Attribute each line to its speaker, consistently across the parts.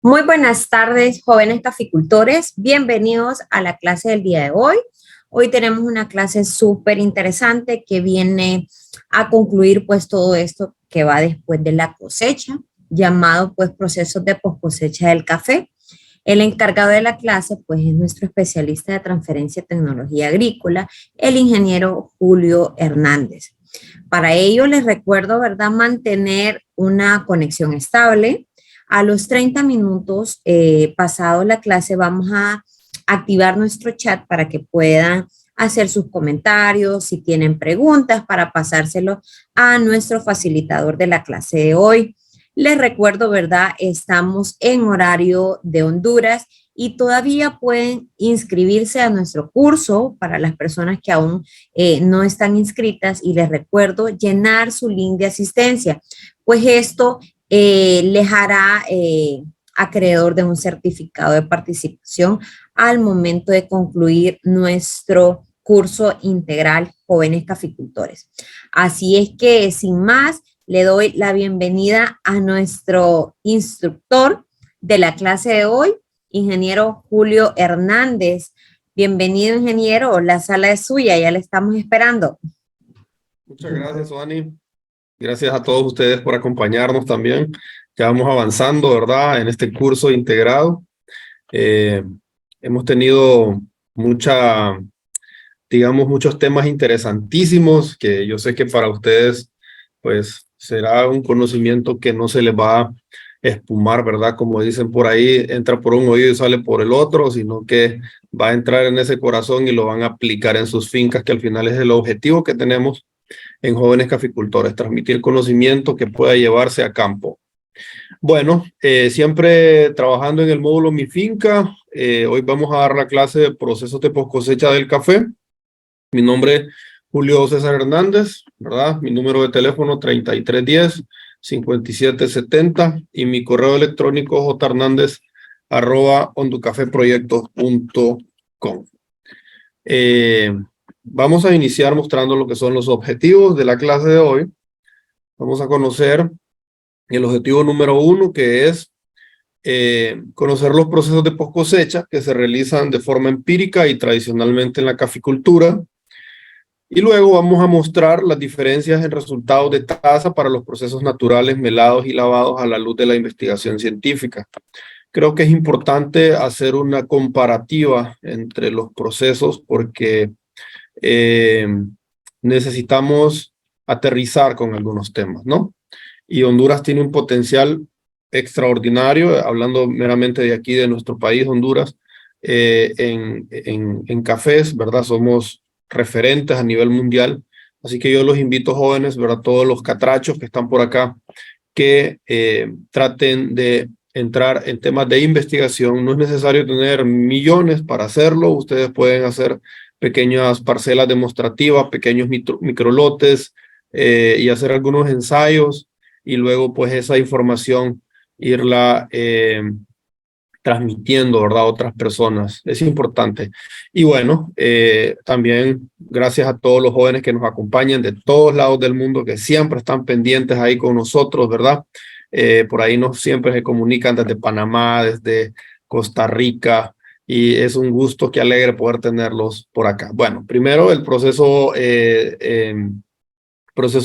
Speaker 1: Muy buenas tardes, jóvenes caficultores. Bienvenidos a la clase del día de hoy. Hoy tenemos una clase súper interesante que viene a concluir pues todo esto que va después de la cosecha, llamado pues procesos de poscosecha del café. El encargado de la clase pues es nuestro especialista de transferencia de tecnología agrícola, el ingeniero Julio Hernández. Para ello les recuerdo, ¿verdad?, mantener una conexión estable. A los 30 minutos pasado la clase vamos a activar nuestro chat para que puedan hacer sus comentarios, si tienen preguntas, para pasárselo a nuestro facilitador de la clase de hoy. Les recuerdo, ¿verdad? Estamos en horario de Honduras y todavía pueden inscribirse a nuestro curso para las personas que aún no están inscritas, y les recuerdo llenar su link de asistencia, pues esto les hará acreedor de un certificado de participación al momento de concluir nuestro curso integral Jóvenes Caficultores. Así es que, sin más, le doy la bienvenida a nuestro instructor de la clase de hoy, ingeniero Julio Hernández. Bienvenido, ingeniero, la sala es suya, ya le estamos esperando.
Speaker 2: Muchas gracias, Oani. Gracias a todos ustedes por acompañarnos también. Ya vamos avanzando, ¿verdad?, en este curso integrado. Hemos tenido muchos temas interesantísimos que yo sé que para ustedes, pues, será un conocimiento que no se les va a espumar, ¿verdad? Como dicen por ahí, entra por un oído y sale por el otro, sino que va a entrar en ese corazón y lo van a aplicar en sus fincas, que al final es el objetivo que tenemos en Jóvenes Caficultores, transmitir conocimiento que pueda llevarse a campo. Bueno, siempre trabajando en el módulo Mi Finca. Hoy vamos a dar la clase de procesos de poscosecha del café. Mi nombre es Julio César Hernández, ¿verdad? Mi número de teléfono 3310-5770 y mi correo electrónico jhernandez@honducafeproyectos.com. Vamos a iniciar mostrando lo que son los objetivos de la clase de hoy. Vamos a conocer el objetivo número 1, que es conocer los procesos de poscosecha que se realizan de forma empírica y tradicionalmente en la caficultura. Y luego vamos a mostrar las diferencias en resultados de tasa para los procesos naturales, melados y lavados a la luz de la investigación científica. Creo que es importante hacer una comparativa entre los procesos porque necesitamos aterrizar con algunos temas, ¿no? Y Honduras tiene un potencial extraordinario, hablando meramente de aquí, de nuestro país, Honduras, en cafés, ¿verdad? Somos referentes a nivel mundial. Así que yo los invito, jóvenes, ¿verdad?, todos los catrachos que están por acá, que traten de entrar en temas de investigación. No es necesario tener millones para hacerlo. Ustedes pueden hacer pequeñas parcelas demostrativas, pequeños microlotes, y hacer algunos ensayos, y luego pues esa información irla transmitiendo, ¿verdad?, a otras personas. Es importante. Y bueno, también gracias a todos los jóvenes que nos acompañan de todos lados del mundo, que siempre están pendientes ahí con nosotros, ¿verdad? Por ahí nos siempre se comunican desde Panamá, desde Costa Rica, y es un gusto, que alegre poder tenerlos por acá. Bueno, primero el proceso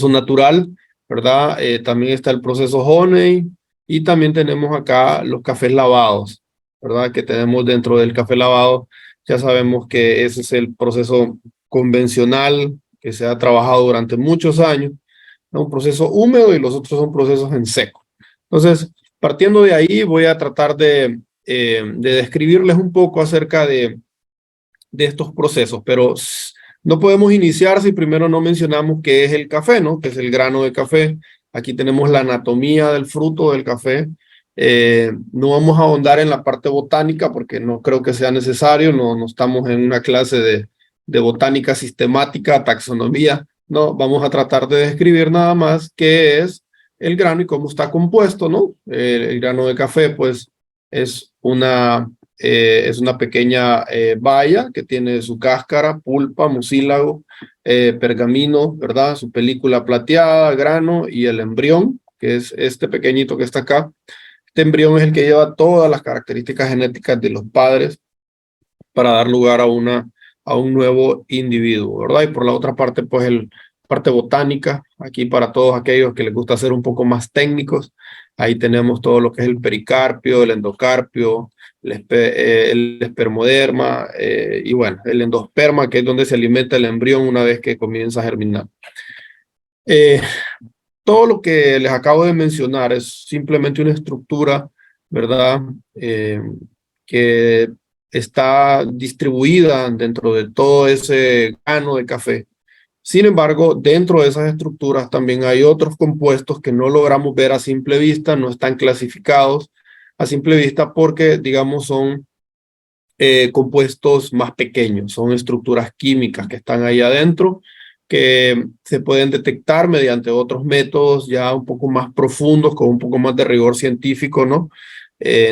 Speaker 2: natural, ¿verdad? También está el proceso Honey, y también tenemos acá los cafés lavados, ¿verdad? Que tenemos dentro del café lavado. Ya sabemos que ese es el proceso convencional que se ha trabajado durante muchos años, ¿no? Un proceso húmedo, y los otros son procesos en seco. Entonces, partiendo de ahí, voy a tratar de describirles un poco acerca de estos procesos, pero no podemos iniciar si primero no mencionamos qué es el café, ¿no? ¿Qué es el grano de café? Aquí tenemos la anatomía del fruto del café. No vamos a ahondar en la parte botánica porque no creo que sea necesario. No estamos en una clase de botánica sistemática, taxonomía. No, vamos a tratar de describir nada más qué es el grano y cómo está compuesto, ¿no? El grano de café, pues, es una pequeña baya que tiene su cáscara, pulpa, mucílago, pergamino, ¿verdad? Su película plateada, grano, y el embrión, que es este pequeñito que está acá, Este embrión es el que lleva todas las características genéticas de los padres para dar lugar a un nuevo individuo, ¿verdad? Y por la otra parte, pues parte botánica, aquí para todos aquellos que les gusta ser un poco más técnicos, ahí tenemos todo lo que es el pericarpio, el endocarpio, el espermoderma y bueno, el endosperma, que es donde se alimenta el embrión una vez que comienza a germinar. Eh, Todo lo que les acabo de mencionar es simplemente una estructura, ¿verdad? Que está distribuida dentro de todo ese grano de café. Sin embargo, dentro de esas estructuras también hay otros compuestos que no logramos ver a simple vista, no están clasificados a simple vista porque, digamos, son compuestos más pequeños, son estructuras químicas que están ahí adentro, que se pueden detectar mediante otros métodos ya un poco más profundos, con un poco más de rigor científico, ¿no?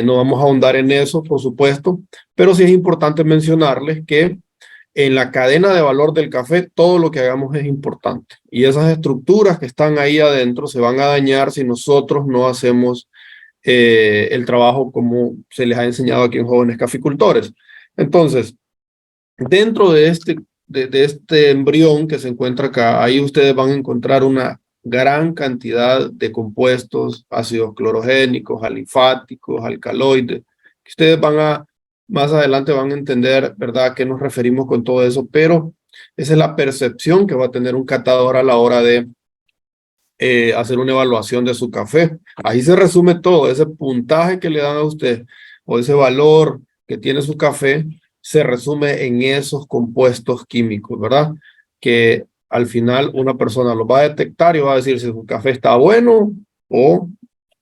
Speaker 2: No vamos a ahondar en eso, por supuesto, pero sí es importante mencionarles que en la cadena de valor del café, todo lo que hagamos es importante. Y esas estructuras que están ahí adentro se van a dañar si nosotros no hacemos el trabajo como se les ha enseñado aquí en Jóvenes Caficultores. Entonces, dentro de este embrión que se encuentra acá, ahí ustedes van a encontrar una gran cantidad de compuestos, ácidos clorogénicos, alifáticos, alcaloides, que ustedes más adelante van a entender, ¿verdad?, a qué nos referimos con todo eso, pero esa es la percepción que va a tener un catador a la hora de hacer una evaluación de su café. Ahí se resume todo, ese puntaje que le dan a usted o ese valor que tiene su café, se resume en esos compuestos químicos, ¿verdad? Que al final una persona lo va a detectar y va a decir si su café está bueno o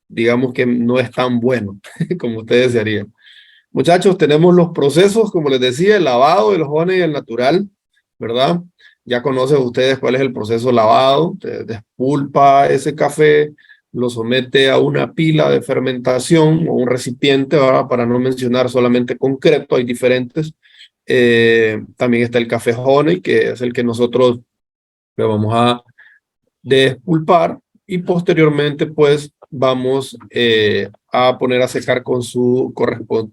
Speaker 2: digamos que no es tan bueno como usted desearía. Muchachos, tenemos los procesos, como les decía, el lavado, el honey y el natural, ¿verdad? Ya conocen ustedes cuál es el proceso lavado. Usted despulpa ese café, lo somete a una pila de fermentación o un recipiente, ¿verdad? Para no mencionar solamente concreto, hay diferentes. También está el café honey, que es el que nosotros le vamos a despulpar y posteriormente pues vamos a poner a secar con su con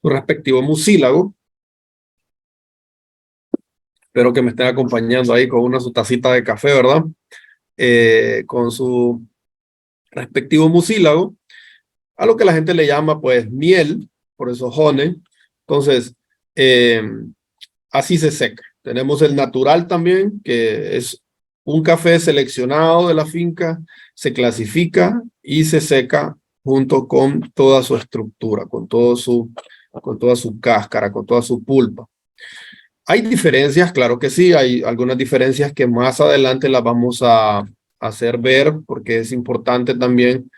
Speaker 2: su respectivo mucílago. Espero que me estén acompañando ahí con su tacita de café, ¿verdad? Con su respectivo mucílago, a lo que la gente le llama pues miel, por eso honey. Entonces, eh, así se seca. Tenemos el natural también, que es un café seleccionado de la finca, se clasifica y se seca junto con toda su estructura, con toda su cáscara, con toda su pulpa. Hay diferencias, claro que sí, hay algunas diferencias que más adelante las vamos a hacer ver porque es importante también.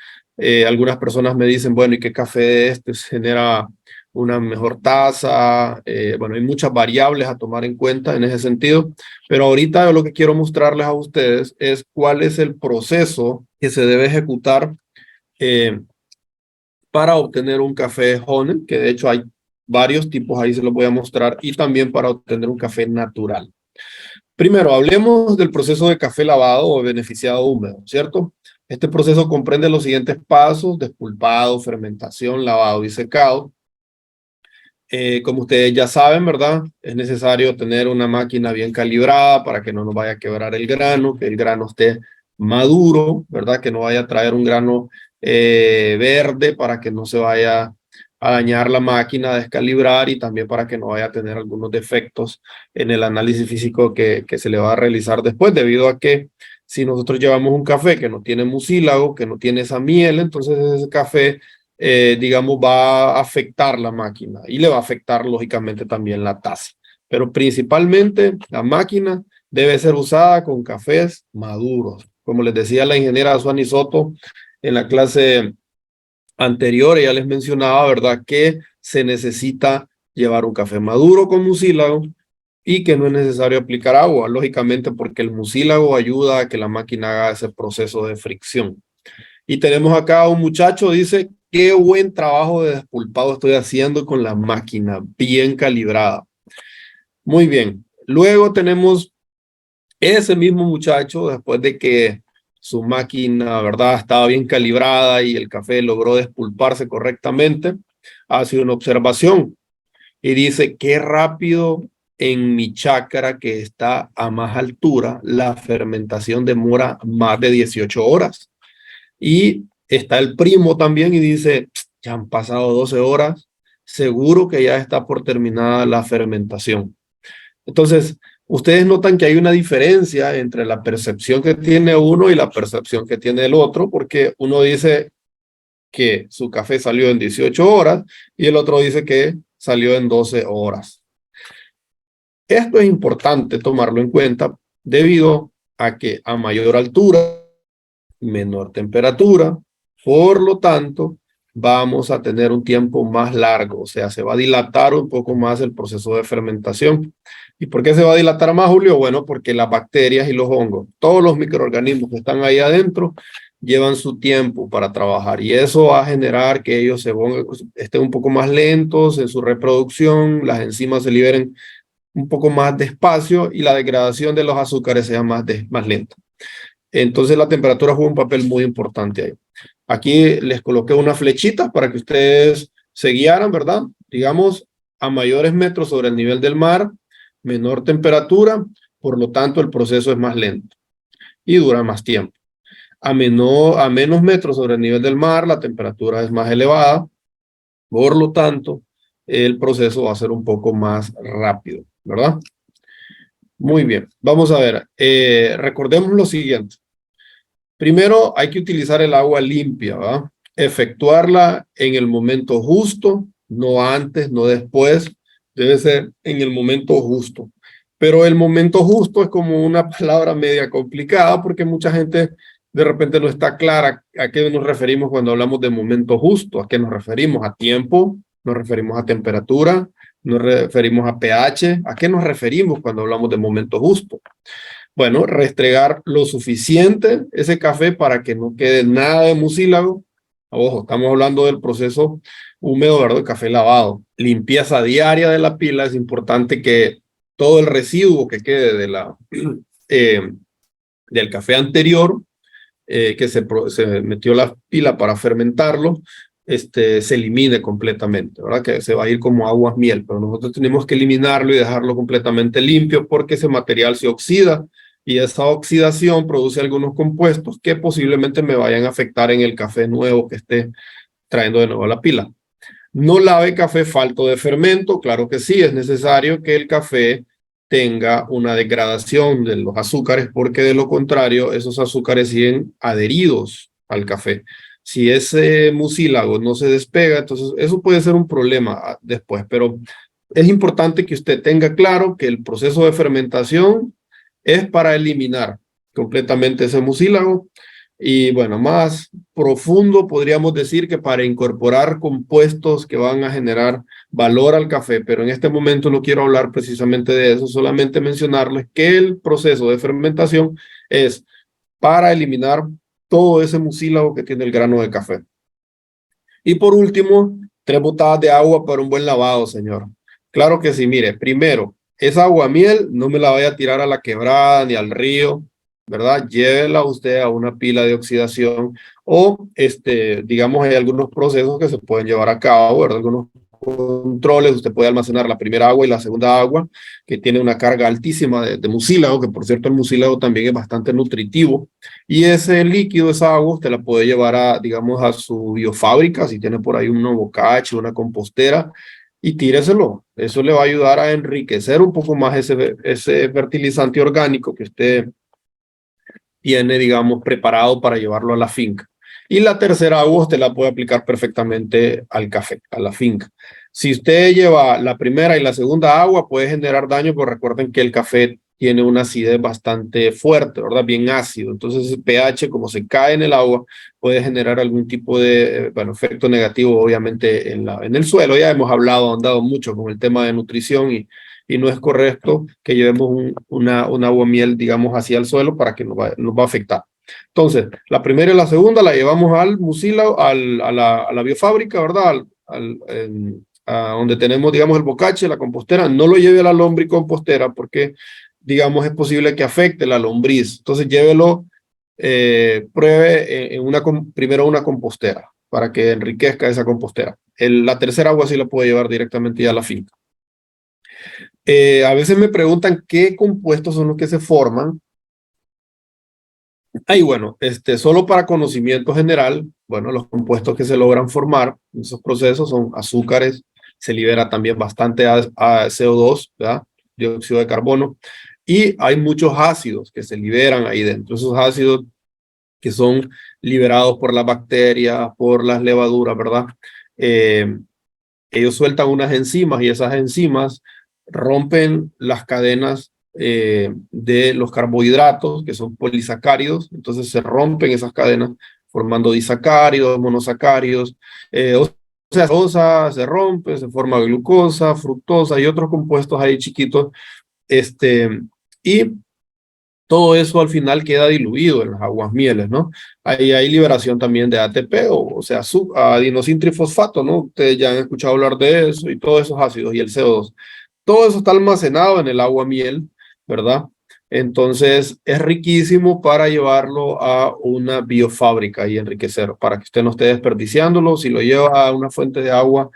Speaker 2: Algunas personas me dicen, bueno, ¿y qué café este genera una mejor taza? Bueno, hay muchas variables a tomar en cuenta en ese sentido, pero ahorita lo que quiero mostrarles a ustedes es cuál es el proceso que se debe ejecutar eh, para obtener un café honey, que de hecho hay varios tipos, ahí se los voy a mostrar, y también para obtener un café natural. Primero, hablemos del proceso de café lavado o beneficiado húmedo, ¿cierto? Este proceso comprende los siguientes pasos: despulpado, fermentación, lavado y secado. Como ustedes ya saben, ¿verdad? Es necesario tener una máquina bien calibrada para que no nos vaya a quebrar el grano, que el grano esté maduro, ¿verdad? Que no vaya a traer un grano verde para que no se vaya a dañar la máquina, a descalibrar y también para que no vaya a tener algunos defectos en el análisis físico que se le va a realizar después, debido a que si nosotros llevamos un café que no tiene mucílago, que no tiene esa miel, entonces ese café digamos, va a afectar la máquina y le va a afectar lógicamente también la taza. Pero principalmente la máquina debe ser usada con cafés maduros. Como les decía la ingeniera Suani Soto en la clase anterior, ella les mencionaba, ¿verdad?, que se necesita llevar un café maduro con mucílago y que no es necesario aplicar agua, lógicamente porque el mucílago ayuda a que la máquina haga ese proceso de fricción. Y tenemos acá un muchacho, dice, qué buen trabajo de despulpado estoy haciendo con la máquina, bien calibrada. Muy bien. Luego tenemos ese mismo muchacho, después de que su máquina, ¿verdad?, estaba bien calibrada y el café logró despulparse correctamente, hace una observación y dice: qué rápido en mi chácara que está a más altura, la fermentación demora más de 18 horas. Y está el primo también y dice: ya han pasado 12 horas, seguro que ya está por terminada la fermentación. Entonces, ustedes notan que hay una diferencia entre la percepción que tiene uno y la percepción que tiene el otro, porque uno dice que su café salió en 18 horas y el otro dice que salió en 12 horas. Esto es importante tomarlo en cuenta debido a que a mayor altura, menor temperatura, por lo tanto, vamos a tener un tiempo más largo, o sea, se va a dilatar un poco más el proceso de fermentación. ¿Y por qué se va a dilatar más, Julio? Bueno, porque las bacterias y los hongos, todos los microorganismos que están ahí adentro, llevan su tiempo para trabajar y eso va a generar que ellos estén un poco más lentos en su reproducción, las enzimas se liberen un poco más despacio y la degradación de los azúcares sea más lenta. Entonces la temperatura juega un papel muy importante ahí. Aquí les coloqué una flechita para que ustedes se guiaran, ¿verdad? Digamos, a mayores metros sobre el nivel del mar, menor temperatura, por lo tanto el proceso es más lento y dura más tiempo. A menos metros sobre el nivel del mar, la temperatura es más elevada, por lo tanto, el proceso va a ser un poco más rápido, ¿verdad? Muy bien, vamos a ver. Recordemos lo siguiente. Primero hay que utilizar el agua limpia, ¿verdad? Efectuarla en el momento justo, no antes, no después. Debe ser en el momento justo. Pero el momento justo es como una palabra media complicada porque mucha gente de repente no está clara a qué nos referimos cuando hablamos de momento justo. ¿A qué nos referimos? ¿A tiempo? ¿Nos referimos a temperatura? ¿Nos referimos a pH? ¿A qué nos referimos cuando hablamos de momento justo? Bueno, restregar lo suficiente ese café para que no quede nada de mucílago. Ojo, estamos hablando del proceso húmedo, ¿verdad? El café lavado. Limpieza diaria de la pila. Es importante que todo el residuo que quede del café anterior, que se metió la pila para fermentarlo, se elimine completamente, ¿verdad? Que se va a ir como agua miel, pero nosotros tenemos que eliminarlo y dejarlo completamente limpio porque ese material se oxida y esa oxidación produce algunos compuestos que posiblemente me vayan a afectar en el café nuevo que esté trayendo de nuevo a la pila. No lave café falto de fermento. Claro que sí, es necesario que el café tenga una degradación de los azúcares porque de lo contrario esos azúcares siguen adheridos al café. Si ese mucílago no se despega, entonces eso puede ser un problema después, pero es importante que usted tenga claro que el proceso de fermentación es para eliminar completamente ese mucílago y bueno, más profundo podríamos decir que para incorporar compuestos que van a generar valor al café, pero en este momento no quiero hablar precisamente de eso, solamente mencionarles que el proceso de fermentación es para eliminar todo ese mucílago que tiene el grano de café. Y por último, 3 botadas de agua para un buen lavado, señor. Claro que sí, mire, primero, esa aguamiel no me la vaya a tirar a la quebrada ni al río, ¿verdad? Llévela usted a una pila de oxidación o, digamos, hay algunos procesos que se pueden llevar a cabo, ¿verdad? Algunos controles, usted puede almacenar la primera agua y la segunda agua, que tiene una carga altísima de mucílago, que por cierto el mucílago también es bastante nutritivo, y ese líquido, esa agua, usted la puede llevar a, digamos, a su biofábrica, si tiene por ahí un bocache, una compostera, y tíreselo. Eso le va a ayudar a enriquecer un poco más ese fertilizante orgánico que usted tiene, digamos, preparado para llevarlo a la finca. Y la tercera agua usted la puede aplicar perfectamente al café, a la finca. Si usted lleva la primera y la segunda agua, puede generar daño, pero recuerden que el café tiene una acidez bastante fuerte, ¿verdad? Bien ácido. Entonces el pH, como se cae en el agua, puede generar algún tipo de, bueno, efecto negativo, obviamente, en el suelo. Ya hemos andado mucho con el tema de nutrición y no es correcto que llevemos una aguamiel, digamos, hacia el suelo para que nos va a afectar. Entonces, la primera y la segunda la llevamos al mucílago, a la biofábrica, ¿verdad? A donde tenemos, digamos, el bocache, la compostera. No lo lleve a la lombricompostera porque, digamos, es posible que afecte la lombriz. Entonces, llévelo pruebe primero una compostera para que enriquezca esa compostera. La tercera agua sí la puede llevar directamente ya a la finca. A veces me preguntan qué compuestos son los que se forman. Bueno, solo para conocimiento general, bueno, los compuestos que se logran formar en esos procesos son azúcares, se libera también bastante CO2, ¿verdad? Dióxido de carbono, y hay muchos ácidos que se liberan ahí dentro. Esos ácidos que son liberados por las bacterias, por las levaduras, ¿verdad? Eh, Ellos sueltan unas enzimas y esas enzimas rompen las cadenas de los carbohidratos, que son polisacáridos, entonces se rompen esas cadenas formando disacáridos, monosacáridos, o sea, glucosa se rompe, se forma glucosa, fructosa y otros compuestos ahí chiquitos, y todo eso al final queda diluido en las aguas mieles, ¿no? Ahí hay liberación también de ATP, o sea, adenosintrifosfato, ¿no? Ustedes ya han escuchado hablar de eso y todos esos ácidos y el CO2. Todo eso está almacenado en el agua miel, ¿verdad? Entonces es riquísimo para llevarlo a una biofábrica y enriquecer, para que usted no esté desperdiciándolo. Si lo lleva a una fuente de agua,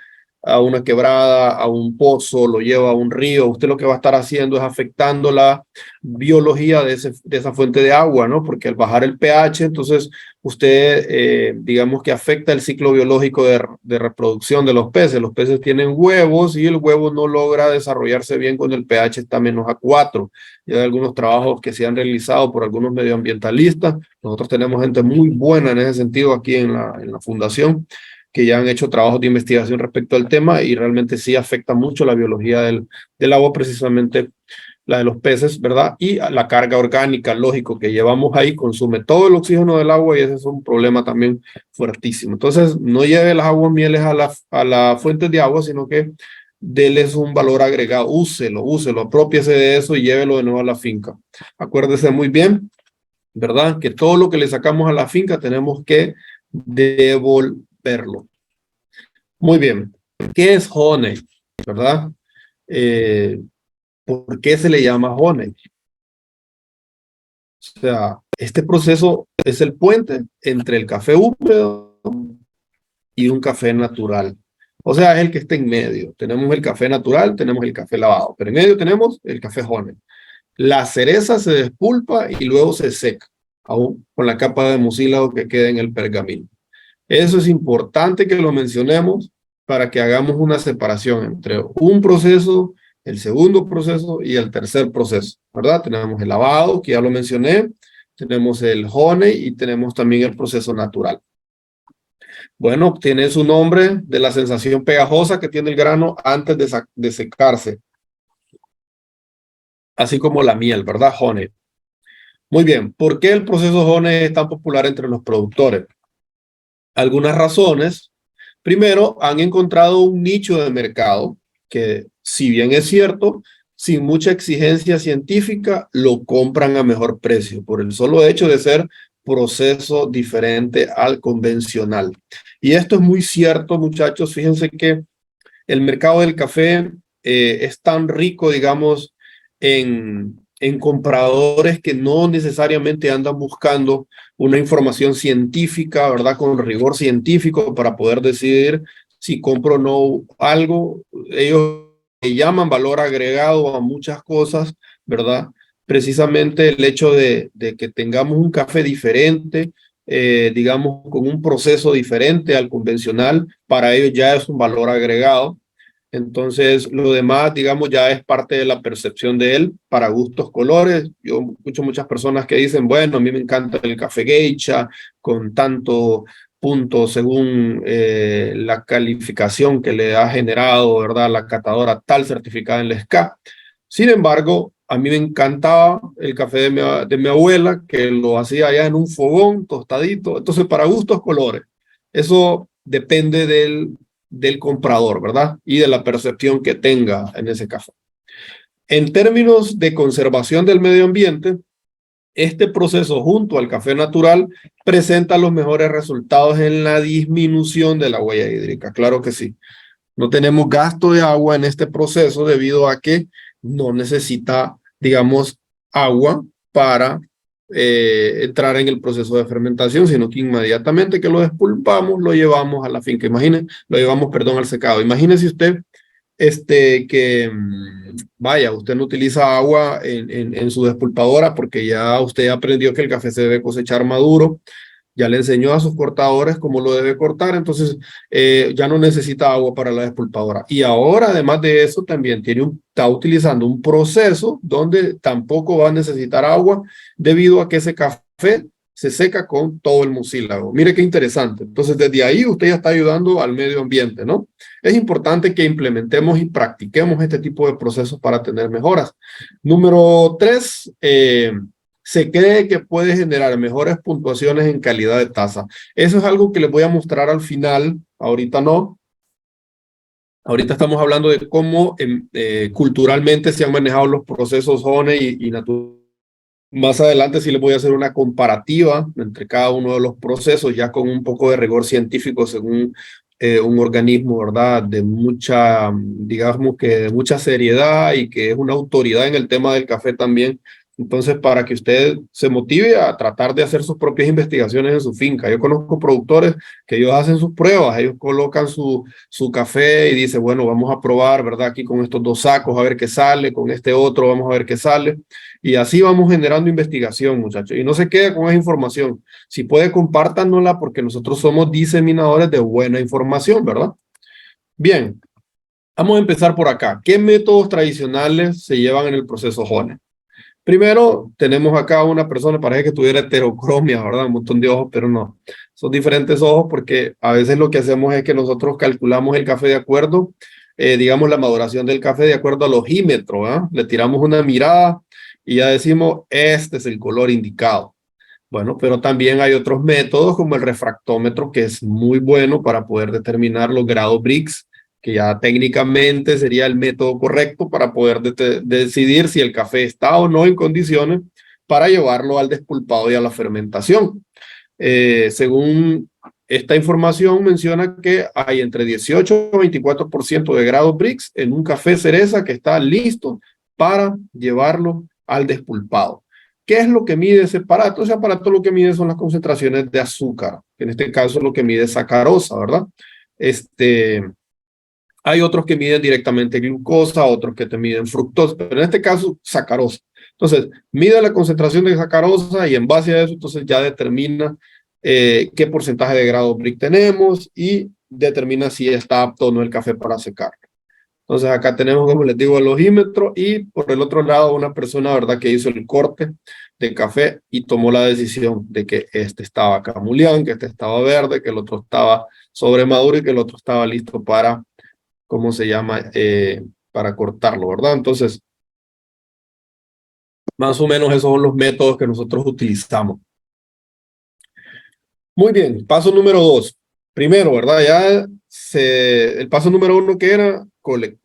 Speaker 2: a una quebrada, a un pozo, lo lleva a un río, usted lo que va a estar haciendo es afectando la biología de esa fuente de agua, ¿no? Porque al bajar el pH, entonces usted, digamos que afecta el ciclo biológico de reproducción de los peces. Los peces tienen huevos y el huevo no logra desarrollarse bien cuando el pH está -4. Ya hay algunos trabajos que se han realizado por algunos medioambientalistas. Nosotros tenemos gente muy buena en ese sentido aquí en la fundación, que ya han hecho trabajos de investigación respecto al tema y realmente sí afecta mucho la biología del agua, precisamente la de los peces, ¿verdad? Y la carga orgánica, lógico, que llevamos ahí, consume todo el oxígeno del agua y ese es un problema también fuertísimo. Entonces, no lleve las aguas mieles a la fuente de agua, sino que déles un valor agregado, úselo, apropiese de eso y llévelo de nuevo a la finca. Acuérdese muy bien, ¿verdad? Que todo lo que le sacamos a la finca tenemos que devolverlo. Muy bien. ¿Qué es honey? ¿Verdad? ¿Por qué se le llama honey? O sea, este proceso es el puente entre el café húmedo y un café natural. O sea, es el que está en medio. Tenemos el café natural, tenemos el café lavado, pero en medio tenemos el café honey. La cereza se despulpa y luego se seca, aún con la capa de mucílago que queda en el pergamino. Eso es importante que lo mencionemos para que hagamos una separación entre un proceso, el segundo proceso y el tercer proceso, ¿verdad? Tenemos el lavado, que ya lo mencioné, tenemos el honey y tenemos también el proceso natural. Bueno, tiene su nombre de la sensación pegajosa que tiene el grano antes de secarse, así como la miel, ¿verdad? Honey. Muy bien, ¿por qué el proceso honey es tan popular entre los productores? Algunas razones. Primero, han encontrado un nicho de mercado que, si bien es cierto, sin mucha exigencia científica, lo compran a mejor precio por el solo hecho de ser proceso diferente al convencional. Y esto es muy cierto, muchachos. Fíjense que el mercado del café es tan rico, digamos, en compradores que no necesariamente andan buscando una información científica, ¿verdad? Con rigor científico para poder decidir si compro o no algo. Ellos le llaman valor agregado a muchas cosas, ¿verdad? Precisamente el hecho de que tengamos un café diferente, digamos, con un proceso diferente al convencional, para ellos ya es un valor agregado. Entonces, lo demás, digamos, ya es parte de la percepción de él para gustos, colores. Yo escucho muchas personas que dicen, bueno, a mí me encanta el café geisha con tanto punto según la calificación que le ha generado, ¿verdad? La catadora tal certificada en la SCA. Sin embargo, a mí me encantaba el café de mi abuela, que lo hacía allá en un fogón tostadito. Entonces, para gustos, colores. Eso depende del comprador, ¿verdad? Y de la percepción que tenga en ese café. En términos de conservación del medio ambiente, este proceso junto al café natural presenta los mejores resultados en la disminución de la huella hídrica. Claro que sí. No tenemos gasto de agua en este proceso debido a que no necesita, digamos, agua para entrar en el proceso de fermentación, sino que inmediatamente que lo despulpamos, lo llevamos a la finca. Lo llevamos, perdón, al secado. Imagínese usted vaya, usted no utiliza agua en su despulpadora porque ya usted aprendió que el café se debe cosechar maduro, ya le enseñó a sus cortadores cómo lo debe cortar, entonces ya no necesita agua para la despulpadora. Y ahora, además de eso, también está utilizando un proceso donde tampoco va a necesitar agua debido a que ese café se seca con todo el mucílago. Mire qué interesante. Entonces, desde ahí usted ya está ayudando al medio ambiente, ¿no? Es importante que implementemos y practiquemos este tipo de procesos para tener mejoras. Número 3, se cree que puede generar mejores puntuaciones en calidad de taza. Eso es algo que les voy a mostrar al final, ahorita no. Ahorita estamos hablando de cómo culturalmente se han manejado los procesos Honey y Natura. Más adelante sí les voy a hacer una comparativa entre cada uno de los procesos, ya con un poco de rigor científico según un organismo, ¿verdad? De mucha, digamos que de mucha seriedad y que es una autoridad en el tema del café también. Entonces, para que usted se motive a tratar de hacer sus propias investigaciones en su finca. Yo conozco productores que ellos hacen sus pruebas, ellos colocan su café y dicen, bueno, vamos a probar, ¿verdad? Aquí con estos 2 sacos a ver qué sale, con este otro vamos a ver qué sale. Y así vamos generando investigación, muchachos. Y no se quede con esa información. Si puede, compártanosla porque nosotros somos diseminadores de buena información, ¿verdad? Bien, vamos a empezar por acá. ¿Qué métodos tradicionales se llevan en el proceso Honey? Primero, tenemos acá una persona, parece que tuviera heterocromia, ¿verdad? Un montón de ojos, pero no. Son diferentes ojos porque a veces lo que hacemos es que nosotros calculamos el café de acuerdo, digamos, la maduración del café de acuerdo al ojímetro, ¿eh? Le tiramos una mirada y ya decimos, este es el color indicado. Bueno, pero también hay otros métodos como el refractómetro, que es muy bueno para poder determinar los grados Brix, que ya técnicamente sería el método correcto para poder decidir si el café está o no en condiciones para llevarlo al despulpado y a la fermentación. Según esta información menciona que hay entre 18 y 24% de grados Brix en un café cereza que está listo para llevarlo al despulpado. ¿Qué es lo que mide ese aparato? Ese aparato lo que mide son las concentraciones de azúcar, que en este caso lo que mide es sacarosa, ¿verdad? Hay otros que miden directamente glucosa, otros que te miden fructosa, pero en este caso sacarosa. Entonces, mide la concentración de sacarosa y en base a eso, entonces ya determina qué porcentaje de grado Brix tenemos y determina si está apto o no el café para secar. Entonces acá tenemos, como les digo, el ojímetro y por el otro lado una persona, ¿verdad?, que hizo el corte de café y tomó la decisión de que este estaba camulián, que este estaba verde, que el otro estaba sobremaduro y que el otro estaba listo para, ¿cómo se llama?, para cortarlo, ¿verdad? Entonces, más o menos esos son los métodos que nosotros utilizamos. Muy bien, paso número 2. Primero, ¿verdad? El paso número 1 que era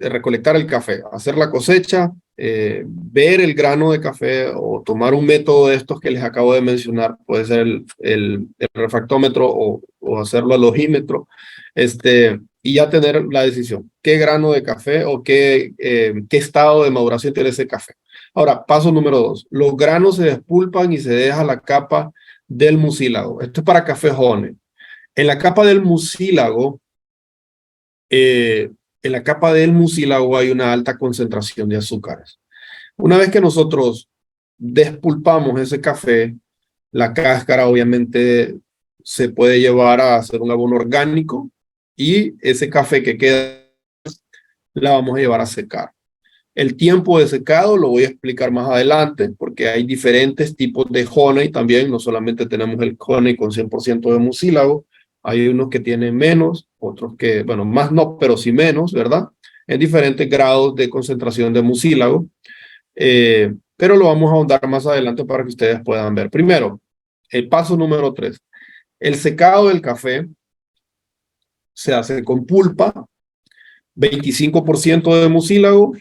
Speaker 2: recolectar el café, hacer la cosecha, ver el grano de café o tomar un método de estos que les acabo de mencionar, puede ser el refractómetro o hacerlo al ojímetro, y ya tener la decisión, qué grano de café o qué estado de maduración tiene ese café. Ahora, paso número 2, los granos se despulpan y se deja la capa del mucílago. Esto es para café Honey. En la capa del mucílago, hay una alta concentración de azúcares. Una vez que nosotros despulpamos ese café, la cáscara obviamente se puede llevar a hacer un abono orgánico y ese café que queda la vamos a llevar a secar. El tiempo de secado lo voy a explicar más adelante porque hay diferentes tipos de honey también. No solamente tenemos el honey con 100% de mucílago, hay unos que tienen menos, otros que, bueno, más no, pero sí menos, ¿verdad? En diferentes grados de concentración de mucílago. Pero lo vamos a ahondar más adelante para que ustedes puedan ver. Primero, el paso número 3. El secado del café se hace con pulpa, 25% de mucílago,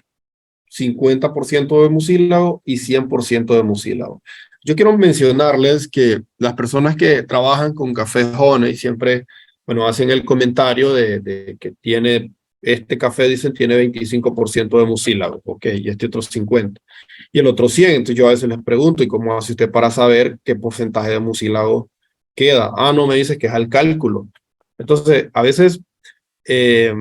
Speaker 2: 50% de mucílago y 100% de mucílago. Yo quiero mencionarles que las personas que trabajan con café Honey siempre, bueno, hacen el comentario de que tiene este café, dicen, tiene 25% de mucílago, ok, y este otro 50%. Y el otro 100%, entonces yo a veces les pregunto, ¿y cómo hace usted para saber qué porcentaje de mucílago queda? Ah, no, me dice que es al cálculo. Entonces, a veces eh,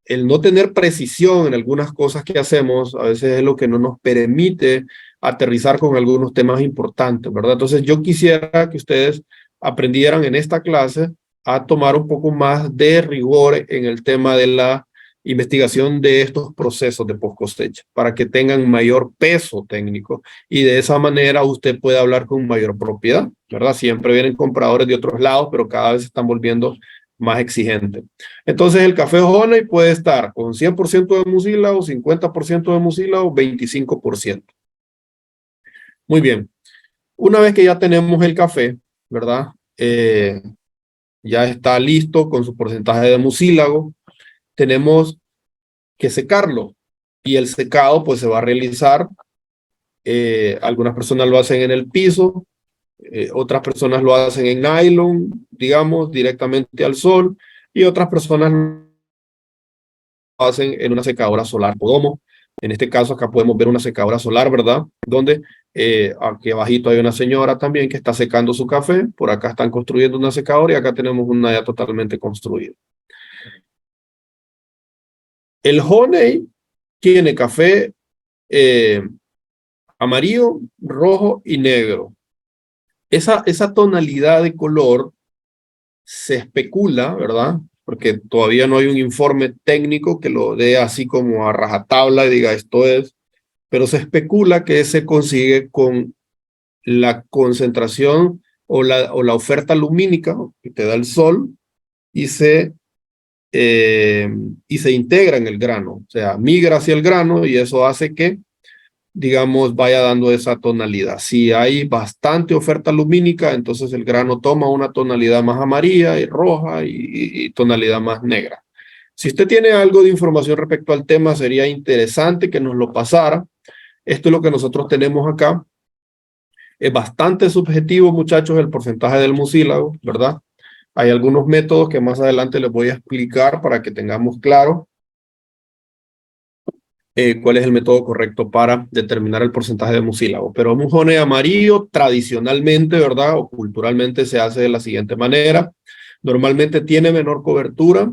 Speaker 2: el no tener precisión en algunas cosas que hacemos, a veces es lo que no nos permite aterrizar con algunos temas importantes, ¿verdad? Entonces yo quisiera que ustedes aprendieran en esta clase a tomar un poco más de rigor en el tema de la investigación de estos procesos de post cosecha para que tengan mayor peso técnico y de esa manera usted puede hablar con mayor propiedad, ¿verdad? Siempre vienen compradores de otros lados, pero cada vez se están volviendo más exigentes. Entonces el café honey puede estar con 100% de mucílago, 50% de mucílago, 25%. Muy bien. Una vez que ya tenemos el café, ¿verdad? Ya está listo con su porcentaje de mucílago, tenemos que secarlo. Y el secado pues se va a realizar, algunas personas lo hacen en el piso, otras personas lo hacen en nylon, digamos, directamente al sol, y otras personas hacen en una secadora solar Podomo. En este caso acá podemos ver una secadora solar, ¿verdad? Donde aquí abajito hay una señora también que está secando su café. Por acá están construyendo una secadora y acá tenemos una ya totalmente construida. El honey tiene café amarillo, rojo y negro. Esa tonalidad de color se especula, ¿verdad? Porque todavía no hay un informe técnico que lo dé así como a rajatabla y diga esto es, pero se especula que se consigue con la concentración o la oferta lumínica que te da el sol y se integra en el grano, o sea, migra hacia el grano y eso hace que, digamos, vaya dando esa tonalidad. Si hay bastante oferta lumínica, entonces el grano toma una tonalidad más amarilla y roja y tonalidad más negra. Si usted tiene algo de información respecto al tema, sería interesante que nos lo pasara. Esto es lo que nosotros tenemos acá. Es bastante subjetivo, muchachos, el porcentaje del mucílago, ¿verdad? Hay algunos métodos que más adelante les voy a explicar para que tengamos claro cuál es el método correcto para determinar el porcentaje de mucílago. Pero un honey amarillo tradicionalmente, ¿verdad? O culturalmente se hace de la siguiente manera. Normalmente tiene menor cobertura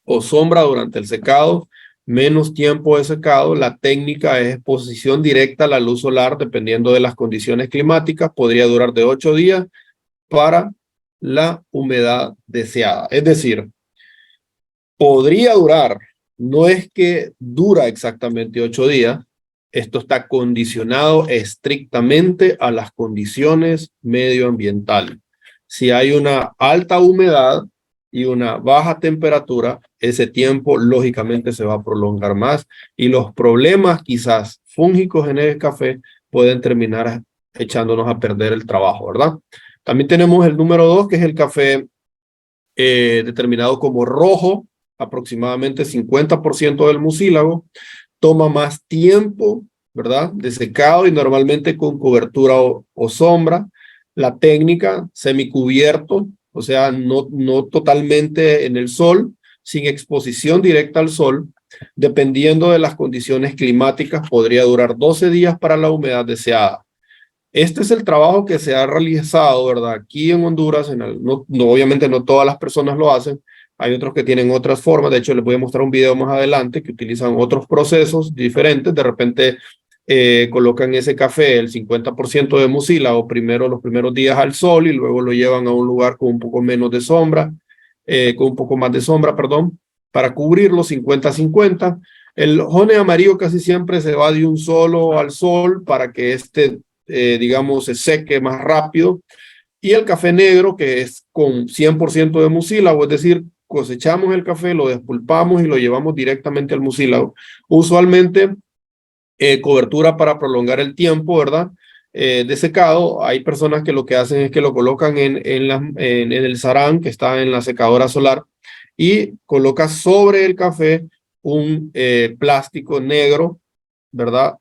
Speaker 2: o sombra durante el secado, menos tiempo de secado. La técnica es exposición directa a la luz solar dependiendo de las condiciones climáticas. Podría durar de 8 días para la humedad deseada. Es decir, podría durar, no es que dura exactamente 8 días, esto está condicionado estrictamente a las condiciones medioambientales. Si hay una alta humedad y una baja temperatura, ese tiempo lógicamente se va a prolongar más y los problemas quizás fúngicos en el café pueden terminar echándonos a perder el trabajo, ¿verdad? También tenemos el número 2, que es el café determinado como rojo, aproximadamente 50% del mucílago, toma más tiempo, ¿verdad? De secado y normalmente con cobertura o sombra. La técnica semicubierto, o sea, no totalmente en el sol, sin exposición directa al sol, dependiendo de las condiciones climáticas, podría durar 12 días para la humedad deseada. Este es el trabajo que se ha realizado, ¿verdad? Aquí en Honduras, obviamente no todas las personas lo hacen, hay otros que tienen otras formas, de hecho les voy a mostrar un video más adelante que utilizan otros procesos diferentes, de repente colocan ese café, el 50% de mucílago, primero los primeros días al sol y luego lo llevan a un lugar con un poco menos de sombra, con un poco más de sombra, perdón, para cubrirlo 50-50. El honey amarillo casi siempre se va de un solo al sol para que digamos, se seque más rápido. Y el café negro, que es con 100% de mucílago, es decir, cosechamos el café, lo despulpamos y lo llevamos directamente al mucílago. Usualmente, cobertura para prolongar el tiempo, ¿verdad? De secado. Hay personas que lo que hacen es que lo colocan en el sarán que está en la secadora solar y coloca sobre el café un plástico negro, ¿verdad?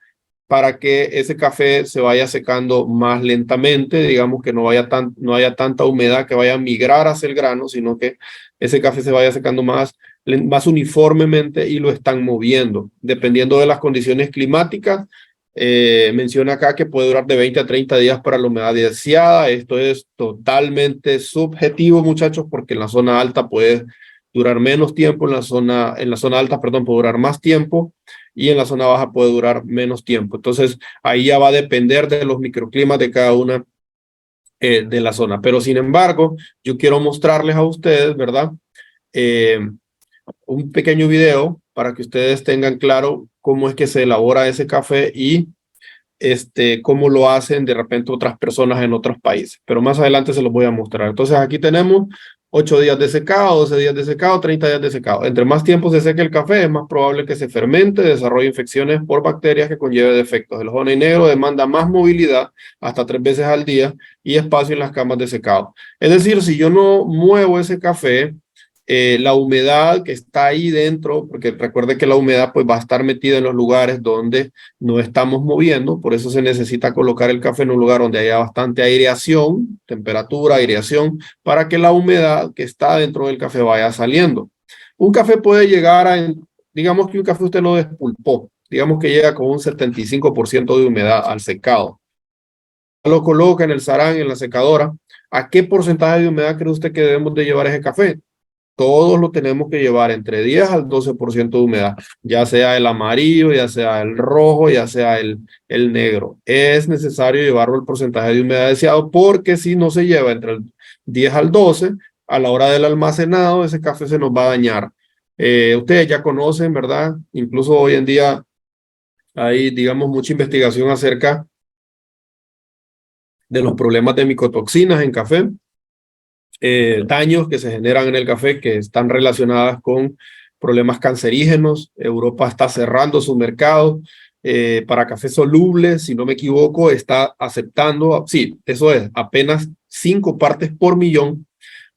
Speaker 2: Para que ese café se vaya secando más lentamente, digamos que no haya tanta humedad que vaya a migrar hacia el grano, sino que ese café se vaya secando más más uniformemente y lo están moviendo. Dependiendo de las condiciones climáticas, menciona acá que puede durar de 20 a 30 días para la humedad deseada. Esto es totalmente subjetivo, muchachos, porque en la zona alta puede durar menos tiempo, en la zona alta, perdón, puede durar más tiempo y en la zona baja puede durar menos tiempo. Entonces, ahí ya va a depender de los microclimas de cada una de la zona. Pero, sin embargo, yo quiero mostrarles a ustedes, ¿verdad? Eh, un pequeño video para que ustedes tengan claro cómo es que se elabora ese café y cómo lo hacen de repente otras personas en otros países. Pero más adelante se los voy a mostrar. Entonces aquí tenemos 8 días de secado, 12 días de secado, 30 días de secado. Entre más tiempo se seque el café, es más probable que se fermente, desarrolle infecciones por bacterias que conlleve defectos. El honey negro demanda más movilidad, hasta 3 veces al día, y espacio en las camas de secado. Es decir, si yo no muevo ese café, la humedad que está ahí dentro, porque recuerde que la humedad pues va a estar metida en los lugares donde no estamos moviendo, por eso se necesita colocar el café en un lugar donde haya bastante aireación, temperatura, aireación, para que la humedad que está dentro del café vaya saliendo. Un café puede llegar digamos que un café usted lo despulpó, digamos que llega con un 75% de humedad al secado. Lo coloca en el sarán, en la secadora. ¿A qué porcentaje de humedad cree usted que debemos de llevar ese café? Todos lo tenemos que llevar entre 10 al 12% de humedad, ya sea el amarillo, ya sea el rojo, ya sea el negro. Es necesario llevarlo el porcentaje de humedad deseado porque si no se lleva entre el 10 al 12, a la hora del almacenado, ese café se nos va a dañar. Ustedes ya conocen, ¿verdad? Incluso hoy en día hay, digamos, mucha investigación acerca de los problemas de micotoxinas en café. Daños que se generan en el café que están relacionadas con problemas cancerígenos. Europa está cerrando su mercado para café soluble, si no me equivoco, está aceptando, sí, eso es, apenas 5 partes por millón,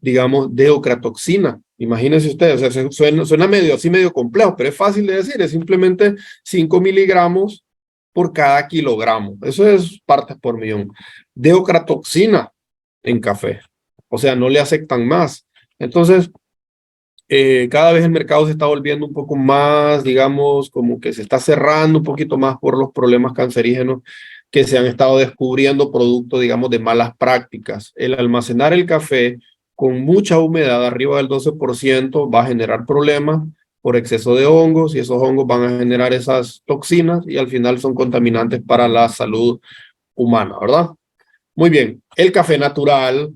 Speaker 2: digamos, de ocratoxina. Imagínense ustedes, o sea, suena medio así, medio complejo, pero es fácil de decir, es simplemente 5 miligramos por cada kilogramo. Eso es partes por millón de ocratoxina en café. O sea, no le aceptan más. Entonces, cada vez el mercado se está volviendo un poco más, digamos, como que se está cerrando un poquito más por los problemas cancerígenos que se han estado descubriendo producto, digamos, de malas prácticas. El almacenar el café con mucha humedad, arriba del 12%, va a generar problemas por exceso de hongos y esos hongos van a generar esas toxinas y al final son contaminantes para la salud humana, ¿verdad? Muy bien, el café natural,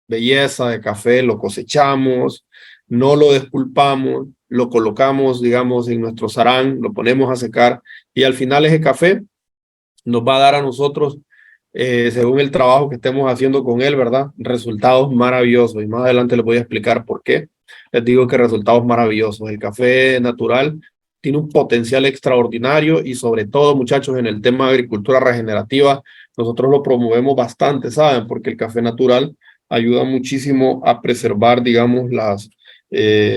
Speaker 2: belleza de café, lo cosechamos, no lo despulpamos, lo colocamos, digamos, en nuestro sarán, lo ponemos a secar y al final ese café nos va a dar a nosotros, según el trabajo que estemos haciendo con él, ¿verdad? Resultados maravillosos y más adelante les voy a explicar por qué. Les digo que resultados maravillosos. El café natural tiene un potencial extraordinario y sobre todo, muchachos, en el tema de agricultura regenerativa, nosotros lo promovemos bastante, ¿saben? Porque el café natural ayuda muchísimo a preservar, digamos,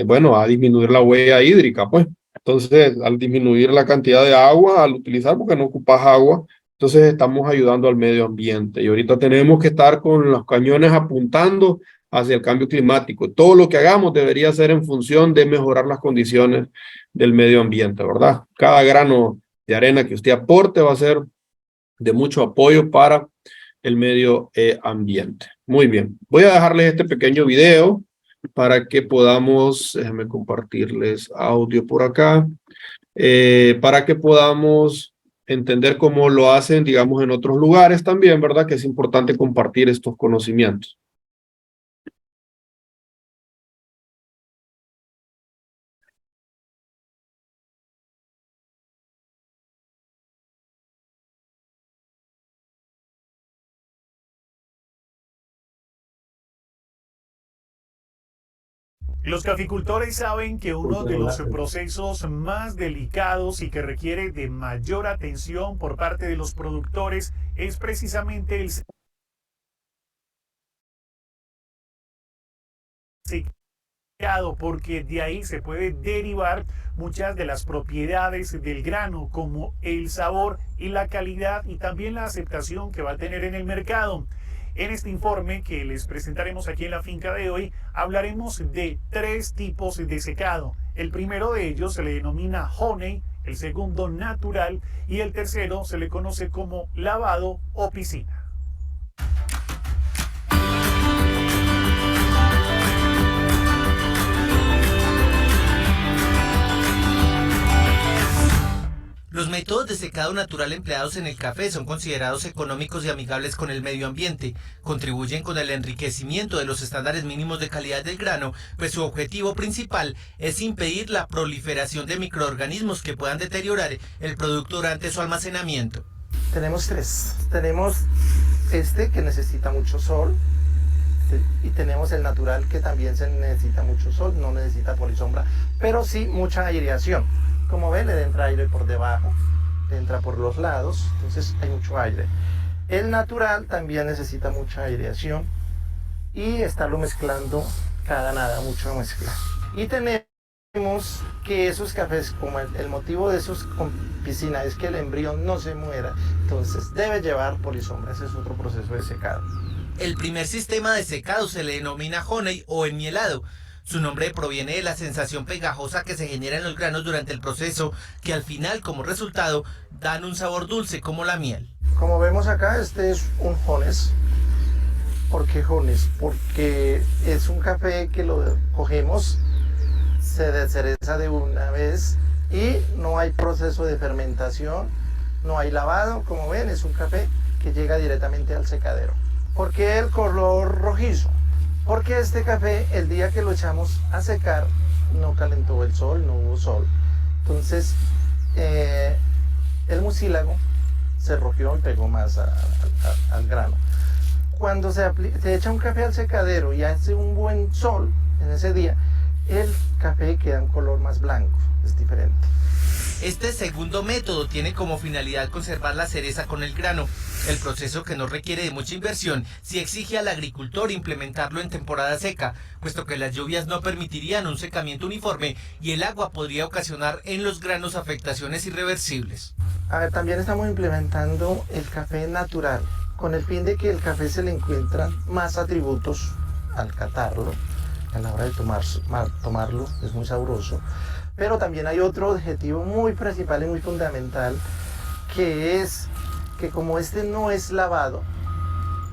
Speaker 2: bueno, a disminuir la huella hídrica, pues. Entonces, al disminuir la cantidad de agua, al utilizar, porque no ocupas agua, entonces estamos ayudando al medio ambiente. Y ahorita tenemos que estar con los cañones apuntando hacia el cambio climático. Todo lo que hagamos debería ser en función de mejorar las condiciones del medio ambiente, ¿verdad? Cada grano de arena que usted aporte va a ser de mucho apoyo para el medio ambiente. Muy bien, voy a dejarles este pequeño video para que podamos, déjenme compartirles audio por acá, para que podamos entender cómo lo hacen, digamos, en otros lugares también, ¿verdad? Que es importante compartir estos conocimientos.
Speaker 3: Los caficultores saben que uno de los procesos más delicados y que requiere de mayor atención por parte de los productores es precisamente el secado, porque de ahí se puede derivar muchas de las propiedades del grano, como el sabor y la calidad y también la aceptación que va a tener en el mercado. En este informe que les presentaremos aquí en la finca de hoy, hablaremos de 3 tipos de secado: El primero de ellos se le denomina honey, el segundo natural y el tercero se le conoce como lavado o piscina.
Speaker 4: Los métodos de secado natural empleados en el café son considerados económicos y amigables con el medio ambiente, contribuyen con el enriquecimiento de los estándares mínimos de calidad del grano, pues su objetivo principal es impedir la proliferación de microorganismos que puedan deteriorar el producto durante su almacenamiento.
Speaker 5: Tenemos tres. Tenemos este que necesita mucho sol y tenemos el natural que también se necesita mucho sol, no necesita polisombra, pero sí mucha aireación. Como ven, le entra aire por debajo, le entra por los lados, entonces hay mucho aire. El natural también necesita mucha aireación y estarlo mezclando cada nada, mucho mezcla. Y tenemos que esos cafés, como el motivo de esos con piscina es que el embrión no se muera, entonces debe llevar polisombra, ese es otro proceso de secado.
Speaker 4: El primer sistema de secado se le denomina honey o enmielado. Su nombre proviene de la sensación pegajosa que se genera en los granos durante el proceso, que al final, como resultado, dan un sabor dulce como la miel.
Speaker 5: Como vemos acá, este es un Jones. ¿Por qué Jones? Porque es un café que lo cogemos, se descereza de una vez y no hay proceso de fermentación, no hay lavado. Como ven, es un café que llega directamente al secadero. ¿Por qué el color rojizo? Porque este café, el día que lo echamos a secar, no calentó el sol, no hubo sol. Entonces, el mucílago se rojió y pegó más al grano. Cuando se echa un café al secadero y hace un buen sol en ese día, el café queda un color más blanco, es diferente.
Speaker 4: Este segundo método tiene como finalidad conservar la cereza con el grano. El proceso, que no requiere de mucha inversión, sí exige al agricultor implementarlo en temporada seca, puesto que las lluvias no permitirían un secamiento uniforme y el agua podría ocasionar en los granos afectaciones irreversibles.
Speaker 5: A ver, también estamos implementando el café natural, con el fin de que el café se le encuentran más atributos al catarlo, a la hora de tomarlo, es muy sabroso. Pero también hay otro objetivo muy principal y muy fundamental, que es que como este no es lavado,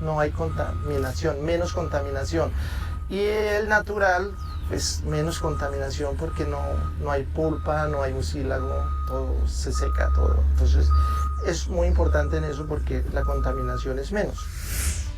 Speaker 5: no hay contaminación, menos contaminación. Y el natural, pues menos contaminación porque no hay pulpa, no hay mucílago, todo se seca, todo. Entonces es muy importante en eso porque la contaminación es menos.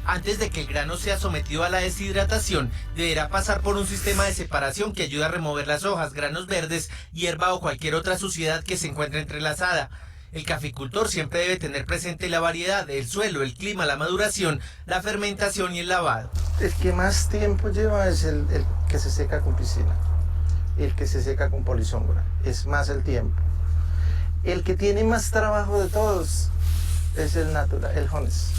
Speaker 4: Antes de que el grano sea sometido a la deshidratación, deberá pasar por un sistema de separación que ayuda a remover las hojas, granos verdes, hierba o cualquier otra suciedad que se encuentre entrelazada. El caficultor siempre debe tener presente la variedad, el suelo, el clima, la maduración, la fermentación y el lavado.
Speaker 5: El que más tiempo lleva es el que se seca con piscina, el que se seca con polisombra, es más el tiempo. El que tiene más trabajo de todos es el natural, el Jones.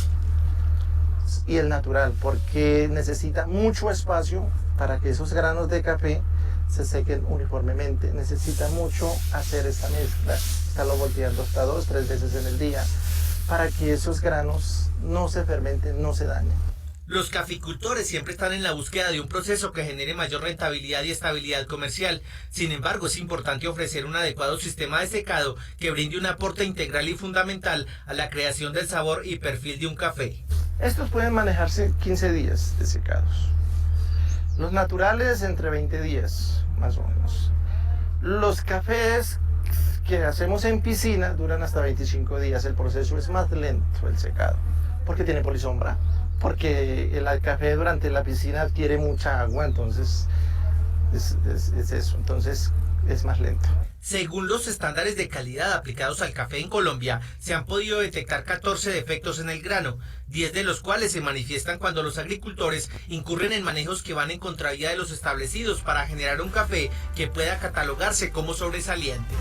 Speaker 5: Y el natural, porque necesita mucho espacio para que esos granos de café se sequen uniformemente. Necesita mucho hacer esta mezcla, estarlo volteando hasta 2-3 veces en el día para que esos granos no se fermenten, no se dañen.
Speaker 4: Los caficultores siempre están en la búsqueda de un proceso que genere mayor rentabilidad y estabilidad comercial. Sin embargo, es importante ofrecer un adecuado sistema de secado que brinde un aporte integral y fundamental a la creación del sabor y perfil de un café.
Speaker 5: Estos pueden manejarse 15 días de secados. Los naturales entre 20 días, más o menos. Los cafés que hacemos en piscina duran hasta 25 días. El proceso es más lento, el secado, porque tiene polisombra, porque el café durante la piscina adquiere mucha agua, entonces es eso, entonces es más lento.
Speaker 4: Según los estándares de calidad aplicados al café en Colombia, se han podido detectar 14 defectos en el grano, 10 de los cuales se manifiestan cuando los agricultores incurren en manejos que van en contravía de los establecidos para generar un café que pueda catalogarse como sobresaliente.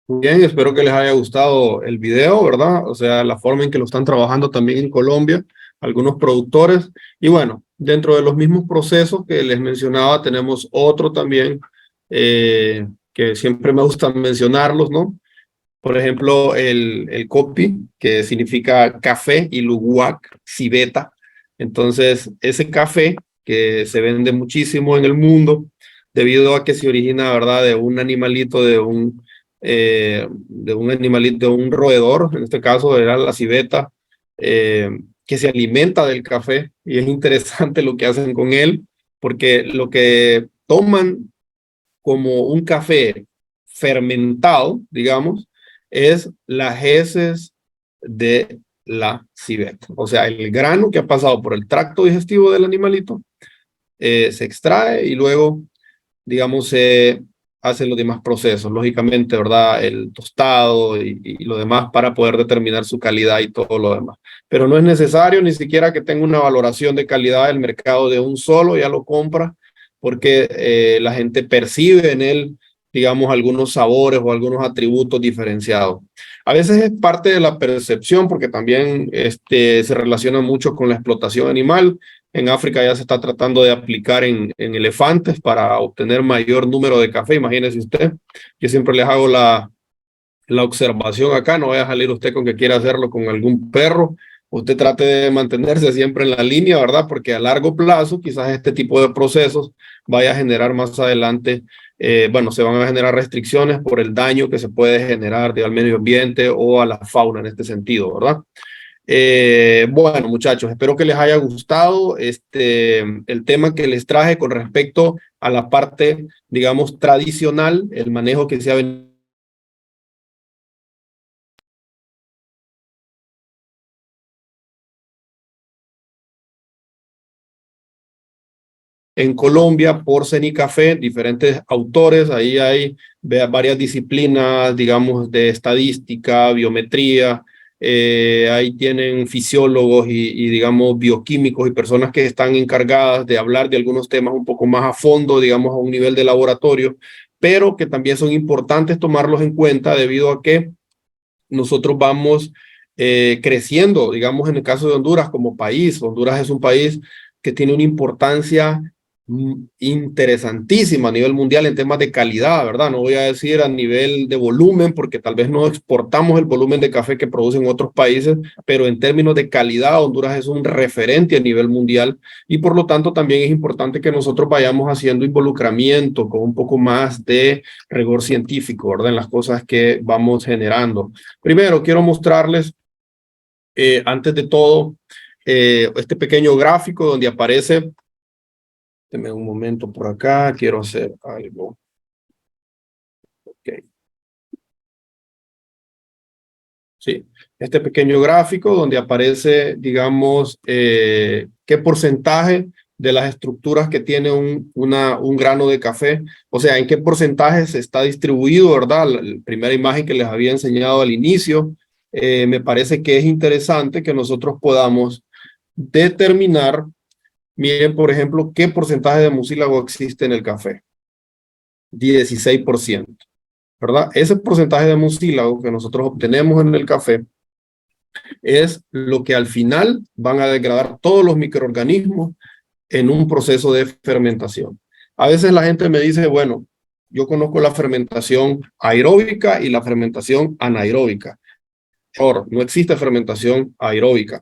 Speaker 2: Bien, espero que les haya gustado el video, ¿verdad? O sea, la forma en que lo están trabajando también en Colombia, algunos productores. Y bueno, dentro de los mismos procesos que les mencionaba, tenemos otro también que siempre me gusta mencionarlos, ¿no? Por ejemplo, el copi, que significa café, y luwak, civeta, Entonces, ese café que se vende muchísimo en el mundo, debido a que se origina, ¿verdad?, de un animalito, de un animalito, de un roedor, en este caso era la civeta, que se alimenta del café, y es interesante lo que hacen con él, porque lo que toman como un café fermentado, digamos, es las heces de la civeta. O sea, el grano que ha pasado por el tracto digestivo del animalito se extrae y luego, digamos, se hacen los demás procesos, lógicamente, ¿verdad? El tostado y lo demás para poder determinar su calidad y todo lo demás. Pero no es necesario ni siquiera que tenga una valoración de calidad del mercado de un solo, ya lo compra, porque la gente percibe en él, digamos, algunos sabores o algunos atributos diferenciados. A veces es parte de la percepción, porque también se relaciona mucho con la explotación animal. En África ya se está tratando de aplicar en elefantes para obtener mayor número de café. Imagínese usted, yo siempre les hago la observación acá, no vaya a salir usted con que quiera hacerlo con algún perro. Usted trate de mantenerse siempre en la línea, ¿verdad? Porque a largo plazo quizás este tipo de procesos vaya a generar más adelante, bueno, se van a generar restricciones por el daño que se puede generar al medio ambiente o a la fauna en este sentido, ¿verdad? Bueno, muchachos, espero que les haya gustado el tema que les traje con respecto a la parte, digamos, tradicional, el manejo que se ha venido en Colombia por Cenicafé, diferentes autores, ahí hay varias disciplinas, digamos, de estadística, biometría, ahí tienen fisiólogos digamos, bioquímicos y personas que están encargadas de hablar de algunos temas un poco más a fondo, digamos, a un nivel de laboratorio, pero que también son importantes tomarlos en cuenta debido a que nosotros vamos creciendo, digamos, en el caso de Honduras como país. Honduras es un país que tiene una importancia interesantísima a nivel mundial en temas de calidad, ¿verdad? No voy a decir a nivel de volumen, porque tal vez no exportamos el volumen de café que producen otros países, pero en términos de calidad, Honduras es un referente a nivel mundial y por lo tanto también es importante que nosotros vayamos haciendo involucramiento con un poco más de rigor científico, ¿verdad? En las cosas que vamos generando. Primero, quiero mostrarles, antes de todo, este pequeño gráfico donde aparece. Deme un momento por acá, quiero hacer algo. Ok. Sí, este pequeño gráfico donde aparece, digamos, qué porcentaje de las estructuras que tiene un grano de café, o sea, en qué porcentaje se está distribuido, ¿verdad? La primera imagen que les había enseñado al inicio, me parece que es interesante que nosotros podamos determinar. Miren, por ejemplo, qué porcentaje de mucílago existe en el café. 16%, ¿verdad? Ese porcentaje de mucílago que nosotros obtenemos en el café es lo que al final van a degradar todos los microorganismos en un proceso de fermentación. A veces la gente me dice, bueno, yo conozco la fermentación aeróbica y la fermentación anaeróbica. No existe fermentación aeróbica.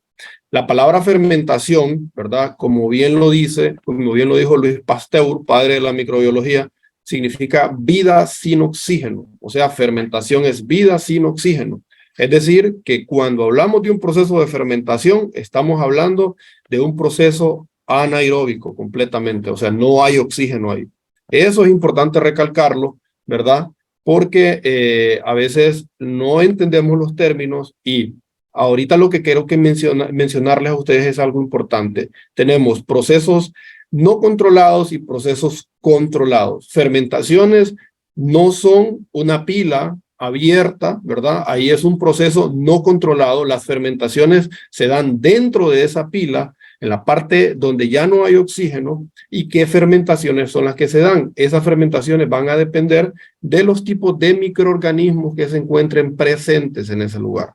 Speaker 2: La palabra fermentación, ¿verdad? Como bien lo dijo Luis Pasteur, padre de la microbiología, significa vida sin oxígeno. O sea, fermentación es vida sin oxígeno. Es decir, que cuando hablamos de un proceso de fermentación, estamos hablando de un proceso anaeróbico completamente. O sea, no hay oxígeno ahí. Eso es importante recalcarlo, ¿verdad? Porque a veces no entendemos los términos y ahorita lo que quiero que mencionarles a ustedes es algo importante. Tenemos procesos no controlados y procesos controlados. Fermentaciones no son una pila abierta, ¿verdad? Ahí es un proceso no controlado. Las fermentaciones se dan dentro de esa pila, en la parte donde ya no hay oxígeno. ¿Y qué fermentaciones son las que se dan? Esas fermentaciones van a depender de los tipos de microorganismos que se encuentren presentes en ese lugar.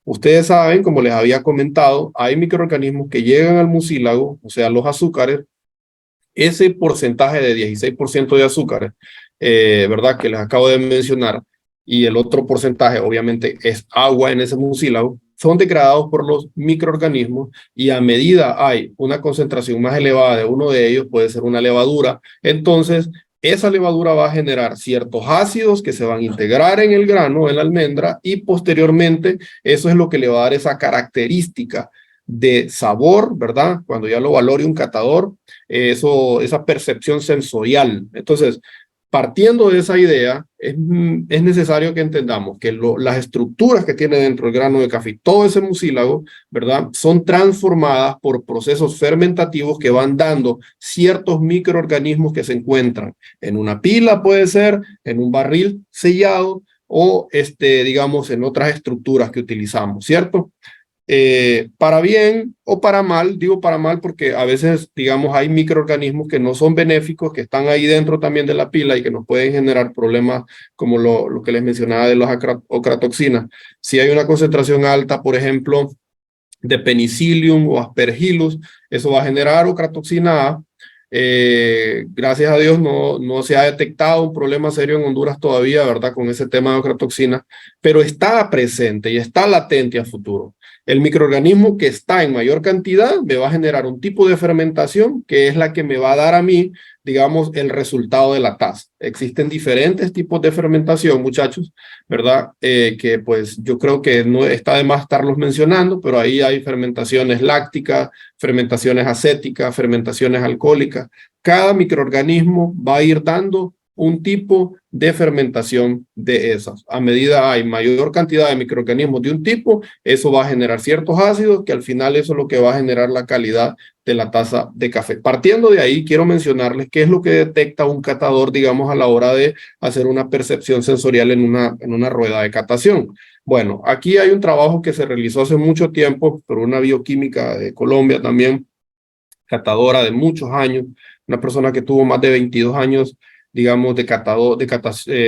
Speaker 2: Ustedes saben, como les había comentado, hay microorganismos que llegan al mucílago, o sea, los azúcares. Ese porcentaje de 16% de azúcares, ¿verdad? Que les acabo de mencionar, y el otro porcentaje obviamente es agua en ese mucílago. son degradados por los microorganismos y a medida hay una concentración más elevada de uno de ellos, puede ser una levadura, entonces esa levadura va a generar ciertos ácidos que se van a integrar en el grano, en la almendra, y posteriormente eso es lo que le va a dar esa característica de sabor, ¿verdad? Cuando ya lo valore un catador, esa percepción sensorial. Entonces, partiendo de esa idea, es necesario que entendamos que las estructuras que tiene dentro el grano de café, todo ese mucílago, ¿verdad? Son transformadas por procesos fermentativos que van dando ciertos microorganismos que se encuentran en una pila, puede ser, en un barril sellado o, digamos, en otras estructuras que utilizamos, ¿cierto? Para bien o para mal, digo para mal porque a veces, digamos, hay microorganismos que no son benéficos, que están ahí dentro también de la pila y que nos pueden generar problemas como lo que les mencionaba de las ocratoxinas. Si hay una concentración alta, por ejemplo, de Penicillium o Aspergillus, eso va a generar ocratoxina A. Gracias a Dios no se ha detectado un problema serio en Honduras todavía, ¿verdad? Con ese tema de ocratoxina, pero está presente y está latente a futuro. El microorganismo que está en mayor cantidad me va a generar un tipo de fermentación que es la que me va a dar a mí, digamos, el resultado de la taza. Existen diferentes tipos de fermentación, muchachos, ¿verdad? Que pues yo creo que no está de más estarlos mencionando, pero ahí hay fermentaciones lácticas, fermentaciones acéticas, fermentaciones alcohólicas. Cada microorganismo va a ir dando un tipo de fermentación de esas. A medida hay mayor cantidad de microorganismos de un tipo, eso va a generar ciertos ácidos que al final eso es lo que va a generar la calidad de la taza de café. Partiendo de ahí, quiero mencionarles qué es lo que detecta un catador, digamos, a la hora de hacer una percepción sensorial en una rueda de catación. Bueno, aquí hay un trabajo que se realizó hace mucho tiempo por una bioquímica de Colombia también, catadora de muchos años, una persona que tuvo más de 22 años digamos,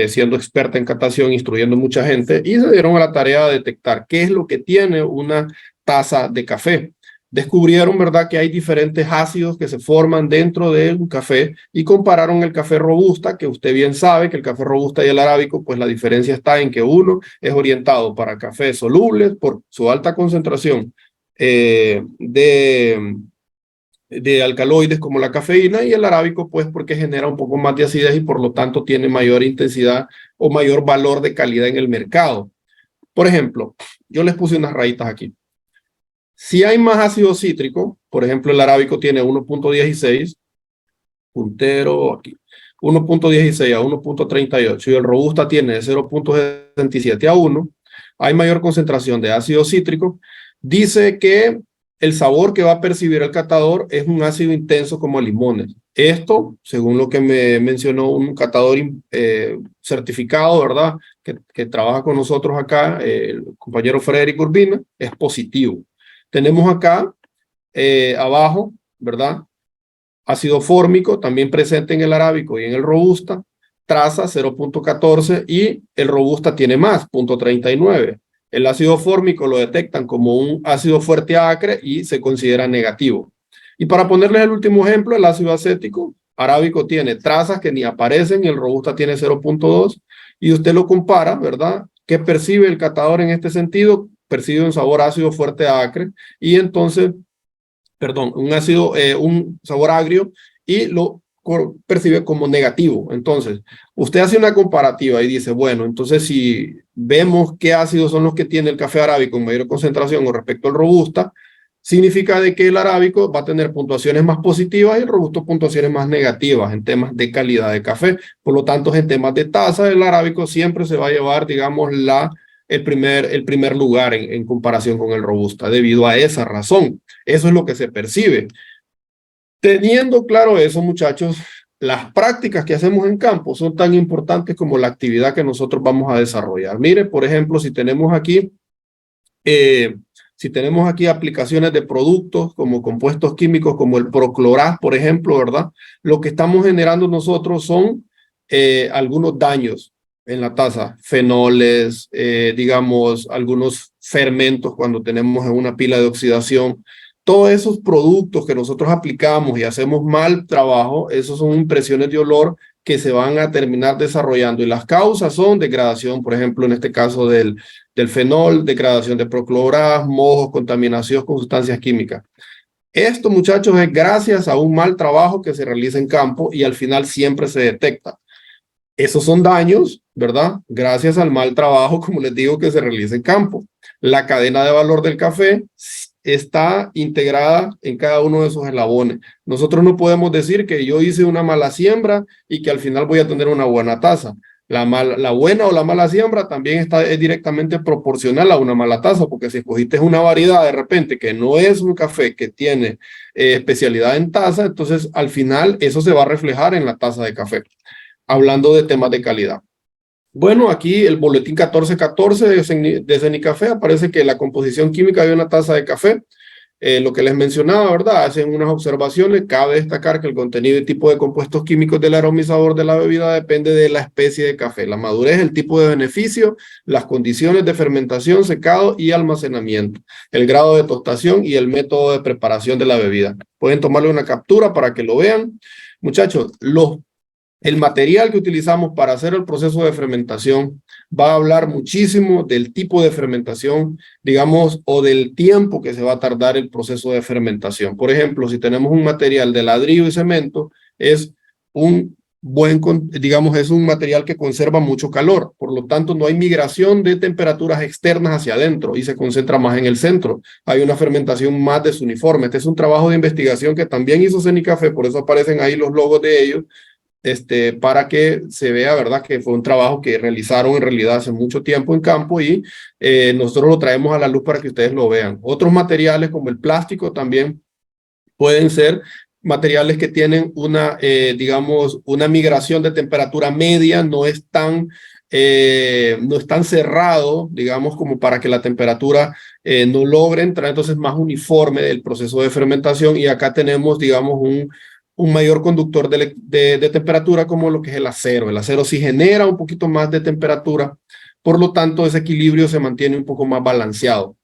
Speaker 2: siendo experta en catación, instruyendo mucha gente, y se dieron a la tarea de detectar qué es lo que tiene una taza de café. Descubrieron, ¿verdad?, que hay diferentes ácidos que se forman dentro de un café y compararon el café robusta, que usted bien sabe que el café robusta y el arábico, pues la diferencia está en que uno es orientado para cafés solubles por su alta concentración de alcaloides como la cafeína, y el arábico pues porque genera un poco más de acidez y por lo tanto tiene mayor intensidad o mayor valor de calidad en el mercado. Por ejemplo, yo les puse unas rayitas aquí. Si hay más ácido cítrico, por ejemplo el arábico tiene 1.16, puntero aquí, 1.16 a 1.38 y el robusta tiene 0.77 a 1, hay mayor concentración de ácido cítrico. Dice que el sabor que va a percibir el catador es un ácido intenso como limones. Esto, según lo que me mencionó un catador certificado, ¿verdad? Que trabaja con nosotros acá, el compañero Frederico Urbina, es positivo. Tenemos acá, abajo, ¿verdad? Ácido fórmico, también presente en el arábico y en el robusta, traza 0.14 y el robusta tiene más, 0.39. El ácido fórmico lo detectan como un ácido fuerte acre y se considera negativo. Y para ponerles el último ejemplo, el ácido acético, arábico tiene trazas que ni aparecen y el robusta tiene 0.2 y usted lo compara, ¿verdad? ¿Qué percibe el catador en este sentido? Percibe un sabor ácido fuerte acre y entonces, perdón, un sabor agrio y lo percibe como negativo. Entonces, usted hace una comparativa y dice, bueno, entonces si vemos qué ácidos son los que tiene el café arábico en mayor concentración con respecto al robusta, significa de que el arábico va a tener puntuaciones más positivas y el robusto puntuaciones más negativas en temas de calidad de café. Por lo tanto, en temas de taza, el arábico siempre se va a llevar, digamos, el primer lugar en comparación con el robusta, debido a esa razón. Eso es lo que se percibe. Teniendo claro eso, muchachos, las prácticas que hacemos en campo son tan importantes como la actividad que nosotros vamos a desarrollar. Mire, por ejemplo, si tenemos aquí aplicaciones de productos como compuestos químicos como el procloraz, por ejemplo, ¿verdad? Lo que estamos generando nosotros son algunos daños en la taza, fenoles, digamos, algunos fermentos cuando tenemos una pila de oxidación. Todos esos productos que nosotros aplicamos y hacemos mal trabajo, esos son impresiones de olor que se van a terminar desarrollando y las causas son degradación, por ejemplo, en este caso del del fenol, degradación de procloradas, mojos, contaminación con sustancias químicas. Esto, muchachos, es gracias a un mal trabajo que se realiza en campo y al final siempre se detecta. Esos son daños, ¿verdad? Gracias al mal trabajo, como les digo, que se realiza en campo. La cadena de valor del café está integrada en cada uno de esos eslabones. Nosotros no podemos decir que yo hice una mala siembra y que al final voy a tener una buena taza. La buena o la mala siembra también es directamente proporcional a una mala taza, porque si escogiste una variedad de repente que no es un café que tiene especialidad en taza, entonces al final eso se va a reflejar en la taza de café. Hablando de temas de calidad. Bueno, aquí el boletín 1414 de Cenicafé aparece que la composición química de una taza de café, lo que les mencionaba, ¿verdad? Hacen unas observaciones. Cabe destacar que el contenido y tipo de compuestos químicos del aroma y sabor de la bebida depende de la especie de café, la madurez, el tipo de beneficio, las condiciones de fermentación, secado y almacenamiento, el grado de tostación y el método de preparación de la bebida. Pueden tomarle una captura para que lo vean. Muchachos, el material que utilizamos para hacer el proceso de fermentación va a hablar muchísimo del tipo de fermentación, digamos, o del tiempo que se va a tardar el proceso de fermentación. Por ejemplo, si tenemos un material de ladrillo y cemento, es un es un material que conserva mucho calor. Por lo tanto, no hay migración de temperaturas externas hacia adentro y se concentra más en el centro. Hay una fermentación más desuniforme. Este es un trabajo de investigación que también hizo Cenicafé, por eso aparecen ahí los logos de ellos, para que se vea, ¿verdad?, que fue un trabajo que realizaron en realidad hace mucho tiempo en campo y nosotros lo traemos a la luz para que ustedes lo vean. Otros materiales como el plástico también pueden ser materiales que tienen una migración de temperatura media, no es tan cerrado, digamos, como para que la temperatura no logre entrar, entonces más uniforme el proceso de fermentación. Y acá tenemos, digamos, un mayor conductor de temperatura como lo que es el acero. El acero sí genera un poquito más de temperatura, por lo tanto ese equilibrio se mantiene un poco más balanceado.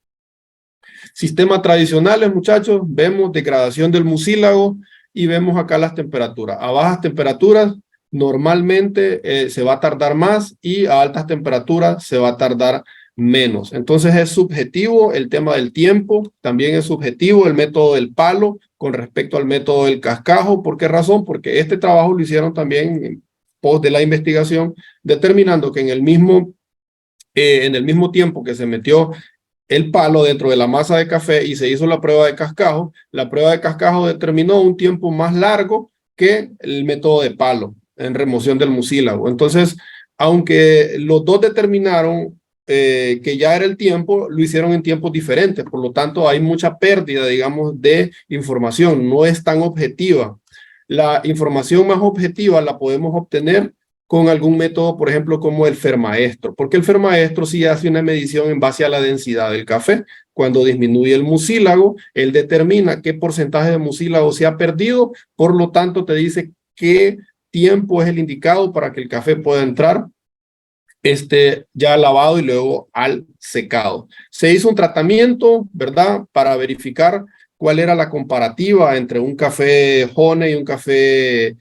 Speaker 2: Sistemas tradicionales, muchachos, vemos degradación del mucílago y vemos acá las temperaturas. A bajas temperaturas normalmente se va a tardar más y a altas temperaturas se va a tardar menos. Entonces es subjetivo el tema del tiempo, también es subjetivo el método del palo con respecto al método del cascajo. ¿Por qué razón? Porque este trabajo lo hicieron también en pos de la investigación, determinando que en el mismo tiempo que se metió el palo dentro de la masa de café y se hizo la prueba de cascajo determinó un tiempo más largo que el método de palo en remoción del mucílago. Entonces, aunque los dos determinaron que ya era el tiempo, lo hicieron en tiempos diferentes, por lo tanto hay mucha pérdida, digamos, de información, no es tan objetiva. La información más objetiva la podemos obtener con algún método, por ejemplo, como el Fermaestro, porque el Fermaestro sí hace una medición en base a la densidad del café. Cuando disminuye el mucílago, él determina qué porcentaje de mucílago se ha perdido, por lo tanto te dice qué tiempo es el indicado para que el café pueda entrar ya lavado y luego al secado. Se hizo un tratamiento, ¿verdad?, para verificar cuál era la comparativa entre un café Honey y un café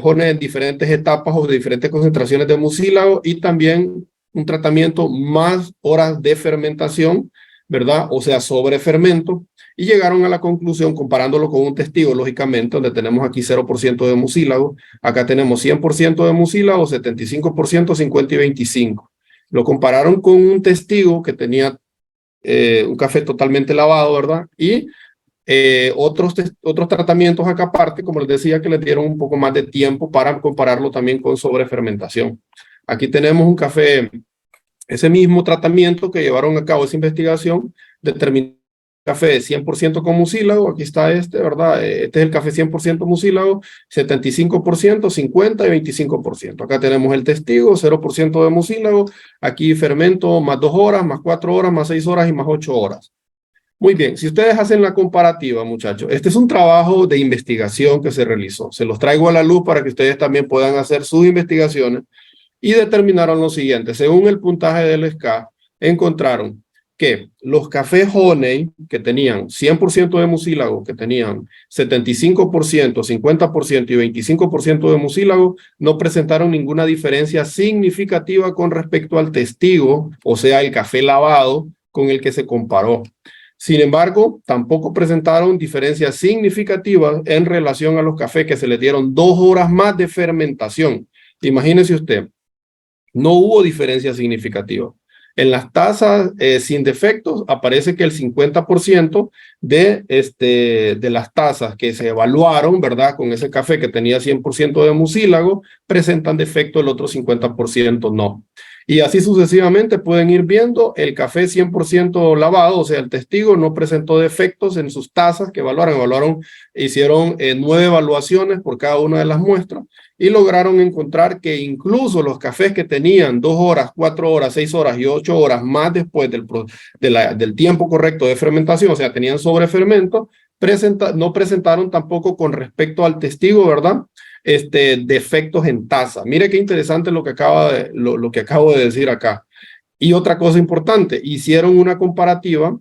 Speaker 2: Honey en diferentes etapas o de diferentes concentraciones de mucílago, y también un tratamiento más horas de fermentación, ¿verdad? O sea, sobre fermento, y llegaron a la conclusión, comparándolo con un testigo, lógicamente, donde tenemos aquí 0% de mucílago, acá tenemos 100% de mucílago, 75%, 50 y 25. Lo compararon con un testigo que tenía un café totalmente lavado, ¿verdad? Y otros tratamientos acá aparte, como les decía, que les dieron un poco más de tiempo para compararlo también con sobrefermentación. Aquí tenemos un café, ese mismo tratamiento que llevaron a cabo esa investigación, determinó café de 100% con mucílago. Aquí está ¿verdad? Este es el café 100% mucílago, 75%, 50 y 25%. Acá tenemos el testigo, 0% de mucílago. Aquí fermento más 2 horas, más 4 horas, más 6 horas y más 8 horas. Muy bien, si ustedes hacen la comparativa, muchachos, este es un trabajo de investigación que se realizó. Se los traigo a la luz para que ustedes también puedan hacer sus investigaciones, y determinaron lo siguiente. Según el puntaje del SCA, encontraron que los cafés Honey, que tenían 100% de mucílago, que tenían 75%, 50% y 25% de mucílago, no presentaron ninguna diferencia significativa con respecto al testigo, o sea, el café lavado con el que se comparó. Sin embargo, tampoco presentaron diferencias significativas en relación a los cafés que se les dieron 2 horas más de fermentación. Imagínese usted, no hubo diferencia significativa. En las tazas sin defectos aparece que el 50% de las tazas que se evaluaron, ¿verdad? Con ese café que tenía 100% de mucílago, presentan defecto, el otro 50% no. Y así sucesivamente pueden ir viendo el café 100% lavado, o sea, el testigo no presentó defectos en sus tazas que hicieron 9 evaluaciones por cada una de las muestras y lograron encontrar que incluso los cafés que tenían 2 horas, 4 horas, 6 horas y 8 horas más después del tiempo correcto de fermentación, o sea, tenían sobrefermento, no presentaron tampoco con respecto al testigo, ¿verdad? Defectos en taza. Mire qué interesante lo que acabo de decir acá. Y otra cosa importante, hicieron una comparativa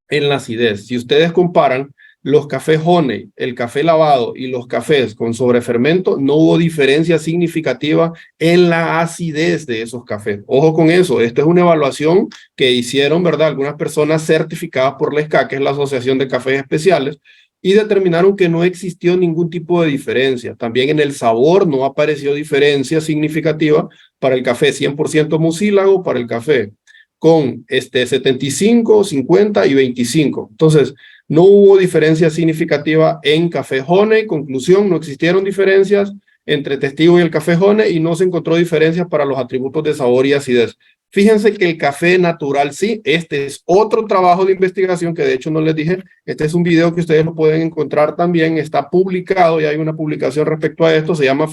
Speaker 2: en la acidez. Si ustedes comparan los cafés Honey, el café lavado y los cafés con sobrefermento, no hubo diferencia significativa en la acidez de esos cafés. Ojo con eso, esta es una evaluación que hicieron, ¿verdad? Algunas personas certificadas por la SCA, que es la Asociación de Cafés Especiales, y determinaron que no existió ningún tipo de diferencia. También en el sabor no apareció diferencia significativa para el café 100% mucílago, para el café con 75, 50 y 25. Entonces, no hubo diferencia significativa en café Honey. Conclusión, no existieron diferencias entre testigo y el café Honey y no se encontró diferencias para los atributos de sabor y acidez. Fíjense que el café natural sí, este es otro trabajo de investigación que de hecho no les dije, este es un video que ustedes lo pueden encontrar también, está publicado y hay una publicación respecto a esto, se llama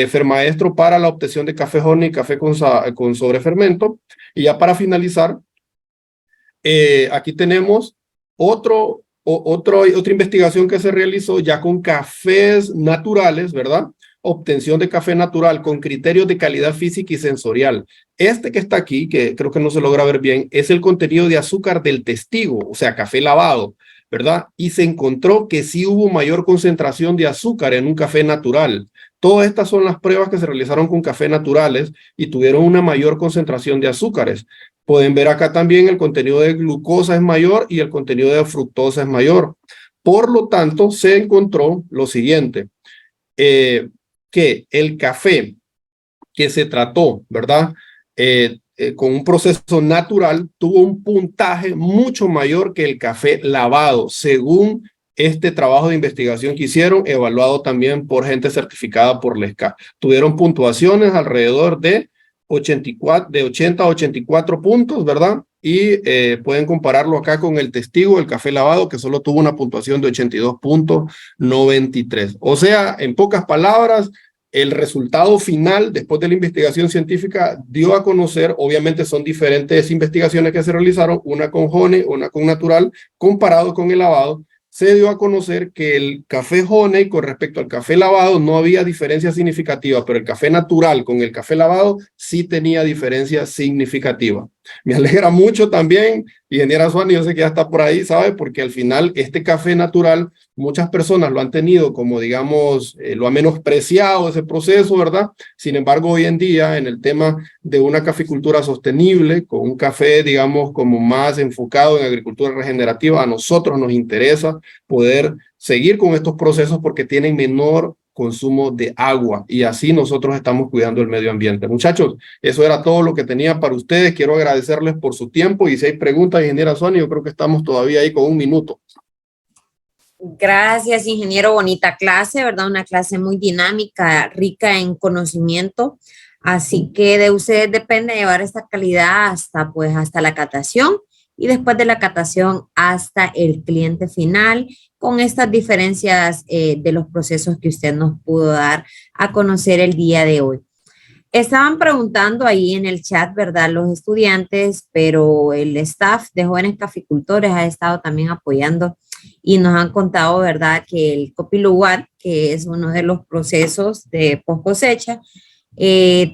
Speaker 2: Fermaestro para la obtención de café Honey y café con sobrefermento. Y ya para finalizar, aquí tenemos otra investigación que se realizó ya con cafés naturales, ¿verdad? Obtención de café natural con criterios de calidad física y sensorial. Este que está aquí, que creo que no se logra ver bien, es el contenido de azúcar del testigo, o sea, café lavado, ¿verdad? Y se encontró que sí hubo mayor concentración de azúcar en un café natural. Todas estas son las pruebas que se realizaron con cafés naturales y tuvieron una mayor concentración de azúcares. Pueden ver acá también el contenido de glucosa es mayor y el contenido de fructosa es mayor. Por lo tanto, se encontró lo siguiente, que el café que se trató, ¿verdad? Con un proceso natural, tuvo un puntaje mucho mayor que el café lavado, según este trabajo de investigación que hicieron, evaluado también por gente certificada por la SCA. Tuvieron puntuaciones alrededor de 80 a 84 puntos, ¿verdad? Y pueden compararlo acá con el testigo, el café lavado, que solo tuvo una puntuación de 82.93. O sea, en pocas palabras, el resultado final, después de la investigación científica, dio a conocer, obviamente son diferentes investigaciones que se realizaron, una con Honey, una con natural, comparado con el lavado, se dio a conocer que el café Honey con respecto al café lavado no había diferencia significativa, pero el café natural con el café lavado sí tenía diferencia significativa. Me alegra mucho también, ingeniera Suani, yo sé que ya está por ahí, ¿sabe? Porque al final este café natural, muchas personas lo han tenido como, digamos, lo han menospreciado ese proceso, ¿verdad? Sin embargo, hoy en día, en el tema de una caficultura sostenible, con un café, digamos, como más enfocado en agricultura regenerativa, a nosotros nos interesa poder seguir con estos procesos porque tienen menor consumo de agua y así nosotros estamos cuidando el medio ambiente. Muchachos, eso era todo lo que tenía para ustedes. Quiero agradecerles por su tiempo y si hay preguntas, ingeniera Sonia, yo creo que estamos todavía ahí con 1 minuto.
Speaker 1: Gracias, ingeniero. Bonita clase, ¿verdad? Una clase muy dinámica, rica en conocimiento. Así que de ustedes depende llevar esta calidad hasta la catación y después de la catación hasta el cliente final con estas diferencias de los procesos que usted nos pudo dar a conocer el día de hoy. Estaban preguntando ahí en el chat, ¿verdad? Los estudiantes, pero el staff de jóvenes caficultores ha estado también apoyando y nos han contado, ¿verdad? Que el Kopi Luwak, que es uno de los procesos de post cosecha,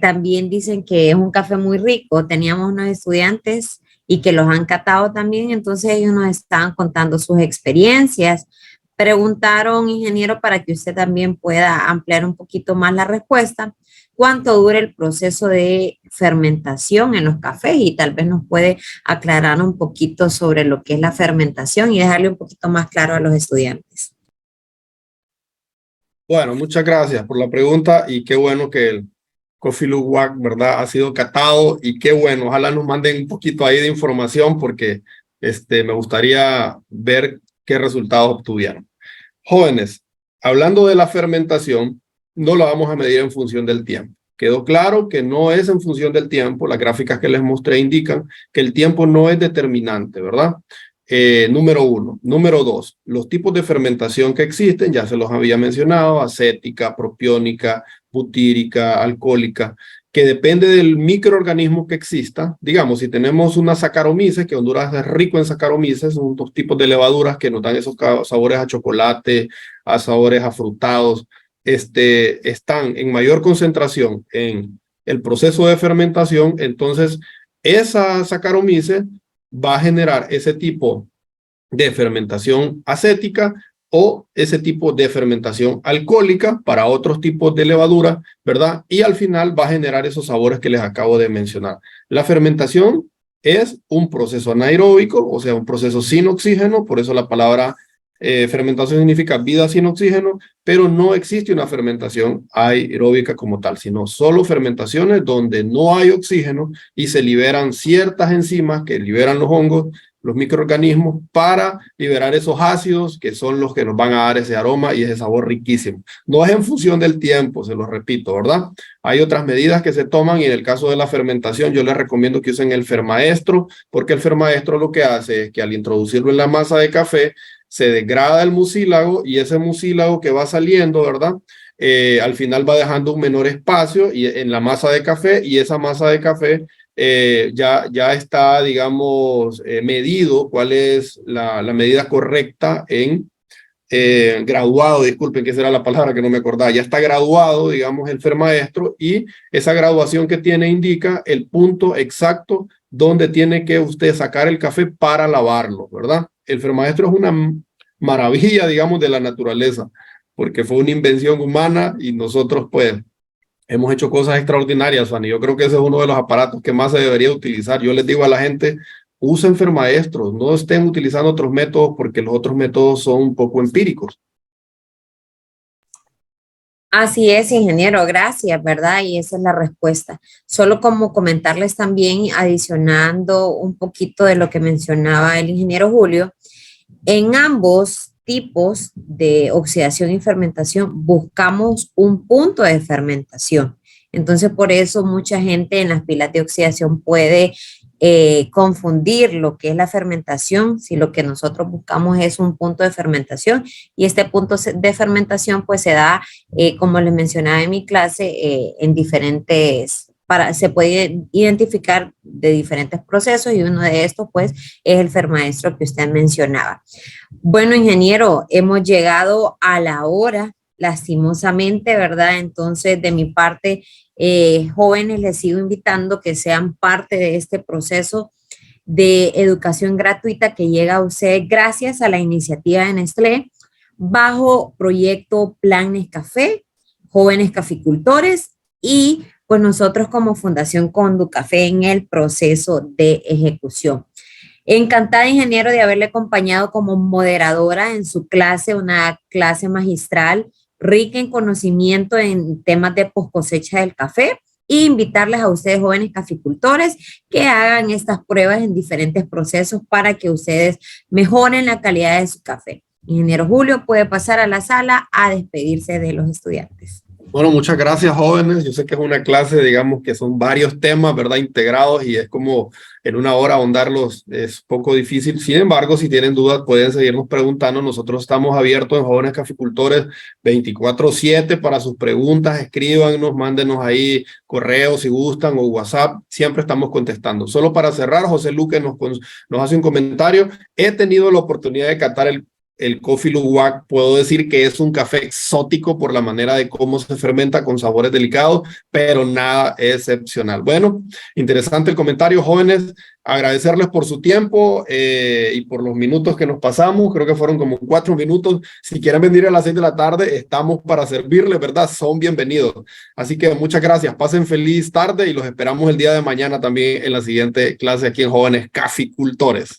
Speaker 1: también dicen que es un café muy rico. Teníamos unos estudiantes y que los han catado también. Entonces ellos nos estaban contando sus experiencias. Preguntaron, ingeniero, para que usted también pueda ampliar un poquito más la respuesta, cuánto dura el proceso de fermentación en los cafés y tal vez nos puede aclarar un poquito sobre lo que es la fermentación y dejarle un poquito más claro a los estudiantes.
Speaker 2: Bueno, muchas gracias por la pregunta y qué bueno que el Coffee Luwak, ¿verdad? Ha sido catado y qué bueno. Ojalá nos manden un poquito ahí de información porque me gustaría ver qué resultados obtuvieron. Jóvenes, hablando de la fermentación, no la vamos a medir en función del tiempo. Quedó claro que no es en función del tiempo. Las gráficas que les mostré indican que el tiempo no es determinante, ¿verdad? Número uno. Número dos, los tipos de fermentación que existen, ya se los había mencionado, acética, propiónica, butírica, alcohólica, que depende del microorganismo que exista. Digamos, si tenemos una Saccharomyces, que Honduras es rico en Saccharomyces, son dos tipos de levaduras que nos dan esos sabores a chocolate, a sabores afrutados, están en mayor concentración en el proceso de fermentación, entonces esa Saccharomyces va a generar ese tipo de fermentación acética o ese tipo de fermentación alcohólica para otros tipos de levadura, ¿verdad? Y al final va a generar esos sabores que les acabo de mencionar. La fermentación es un proceso anaeróbico, o sea, un proceso sin oxígeno, por eso la palabra fermentación significa vida sin oxígeno, pero no existe una fermentación aeróbica como tal, sino solo fermentaciones donde no hay oxígeno y se liberan ciertas enzimas que liberan los hongos, los microorganismos, para liberar esos ácidos que son los que nos van a dar ese aroma y ese sabor riquísimo. No es en función del tiempo, se lo repito, ¿verdad? Hay otras medidas que se toman y en el caso de la fermentación yo les recomiendo que usen el Fermaestro, porque el Fermaestro lo que hace es que al introducirlo en la masa de café se degrada el mucílago y ese mucílago que va saliendo, ¿verdad? Al final va dejando un menor espacio en la masa de café y esa masa de café ya está, digamos, medido cuál es la medida correcta en graduado, disculpen que esa era la palabra que no me acordaba, ya está graduado, digamos, el Fermaestro y esa graduación que tiene indica el punto exacto donde tiene que usted sacar el café para lavarlo, ¿verdad? El Fermaestro es una maravilla, digamos, de la naturaleza, porque fue una invención humana y nosotros, pues, hemos hecho cosas extraordinarias, Fanny. Yo creo que ese es uno de los aparatos que más se debería utilizar. Yo les digo a la gente, usen Fermaestros, no estén utilizando otros métodos porque los otros métodos son un poco empíricos.
Speaker 1: Así es, ingeniero, gracias, ¿verdad? Y esa es la respuesta. Solo como comentarles también, adicionando un poquito de lo que mencionaba el ingeniero Julio, en ambos tipos de oxidación y fermentación buscamos un punto de fermentación. Entonces, por eso mucha gente en las pilas de oxidación puede confundir lo que es la fermentación, si lo que nosotros buscamos es un punto de fermentación y este punto de fermentación pues se da, como les mencionaba en mi clase, en diferentes, se puede identificar de diferentes procesos y uno de estos pues es el Fermaestro que usted mencionaba. Bueno, ingeniero, hemos llegado a la hora, lastimosamente, ¿verdad? Entonces, de mi parte, jóvenes, les sigo invitando que sean parte de este proceso de educación gratuita que llega a usted gracias a la iniciativa de Nestlé bajo proyecto Plan Nescafé, Jóvenes Caficultores y pues nosotros como Fundación Conducafé en el proceso de ejecución. Encantada, ingeniero, de haberle acompañado como moderadora en su clase, una clase magistral rica en conocimiento en temas de poscosecha del café e invitarles a ustedes, jóvenes caficultores, que hagan estas pruebas en diferentes procesos para que ustedes mejoren la calidad de su café. Ingeniero Julio, puede pasar a la sala a despedirse de los estudiantes.
Speaker 2: Bueno, muchas gracias, jóvenes. Yo sé que es una clase, digamos, que son varios temas, ¿verdad? Integrados y es como en una hora ahondarlos, es poco difícil. Sin embargo, si tienen dudas, pueden seguirnos preguntando. Nosotros estamos abiertos en Jóvenes Caficultores 24/7 para sus preguntas. Escríbanos, mándenos ahí correos si gustan o WhatsApp. Siempre estamos contestando. Solo para cerrar, José Luque nos hace un comentario. He tenido la oportunidad de catar el el Coffee Luwak puedo decir que es un café exótico por la manera de cómo se fermenta con sabores delicados, pero nada excepcional. Bueno, interesante el comentario, jóvenes. Agradecerles por su tiempo y por los minutos que nos pasamos. Creo que fueron como 4 minutos. Si quieren venir a las 6 de la tarde, estamos para servirles, ¿verdad? Son bienvenidos. Así que muchas gracias. Pasen feliz tarde y los esperamos el día de mañana también en la siguiente clase aquí en Jóvenes Caficultores.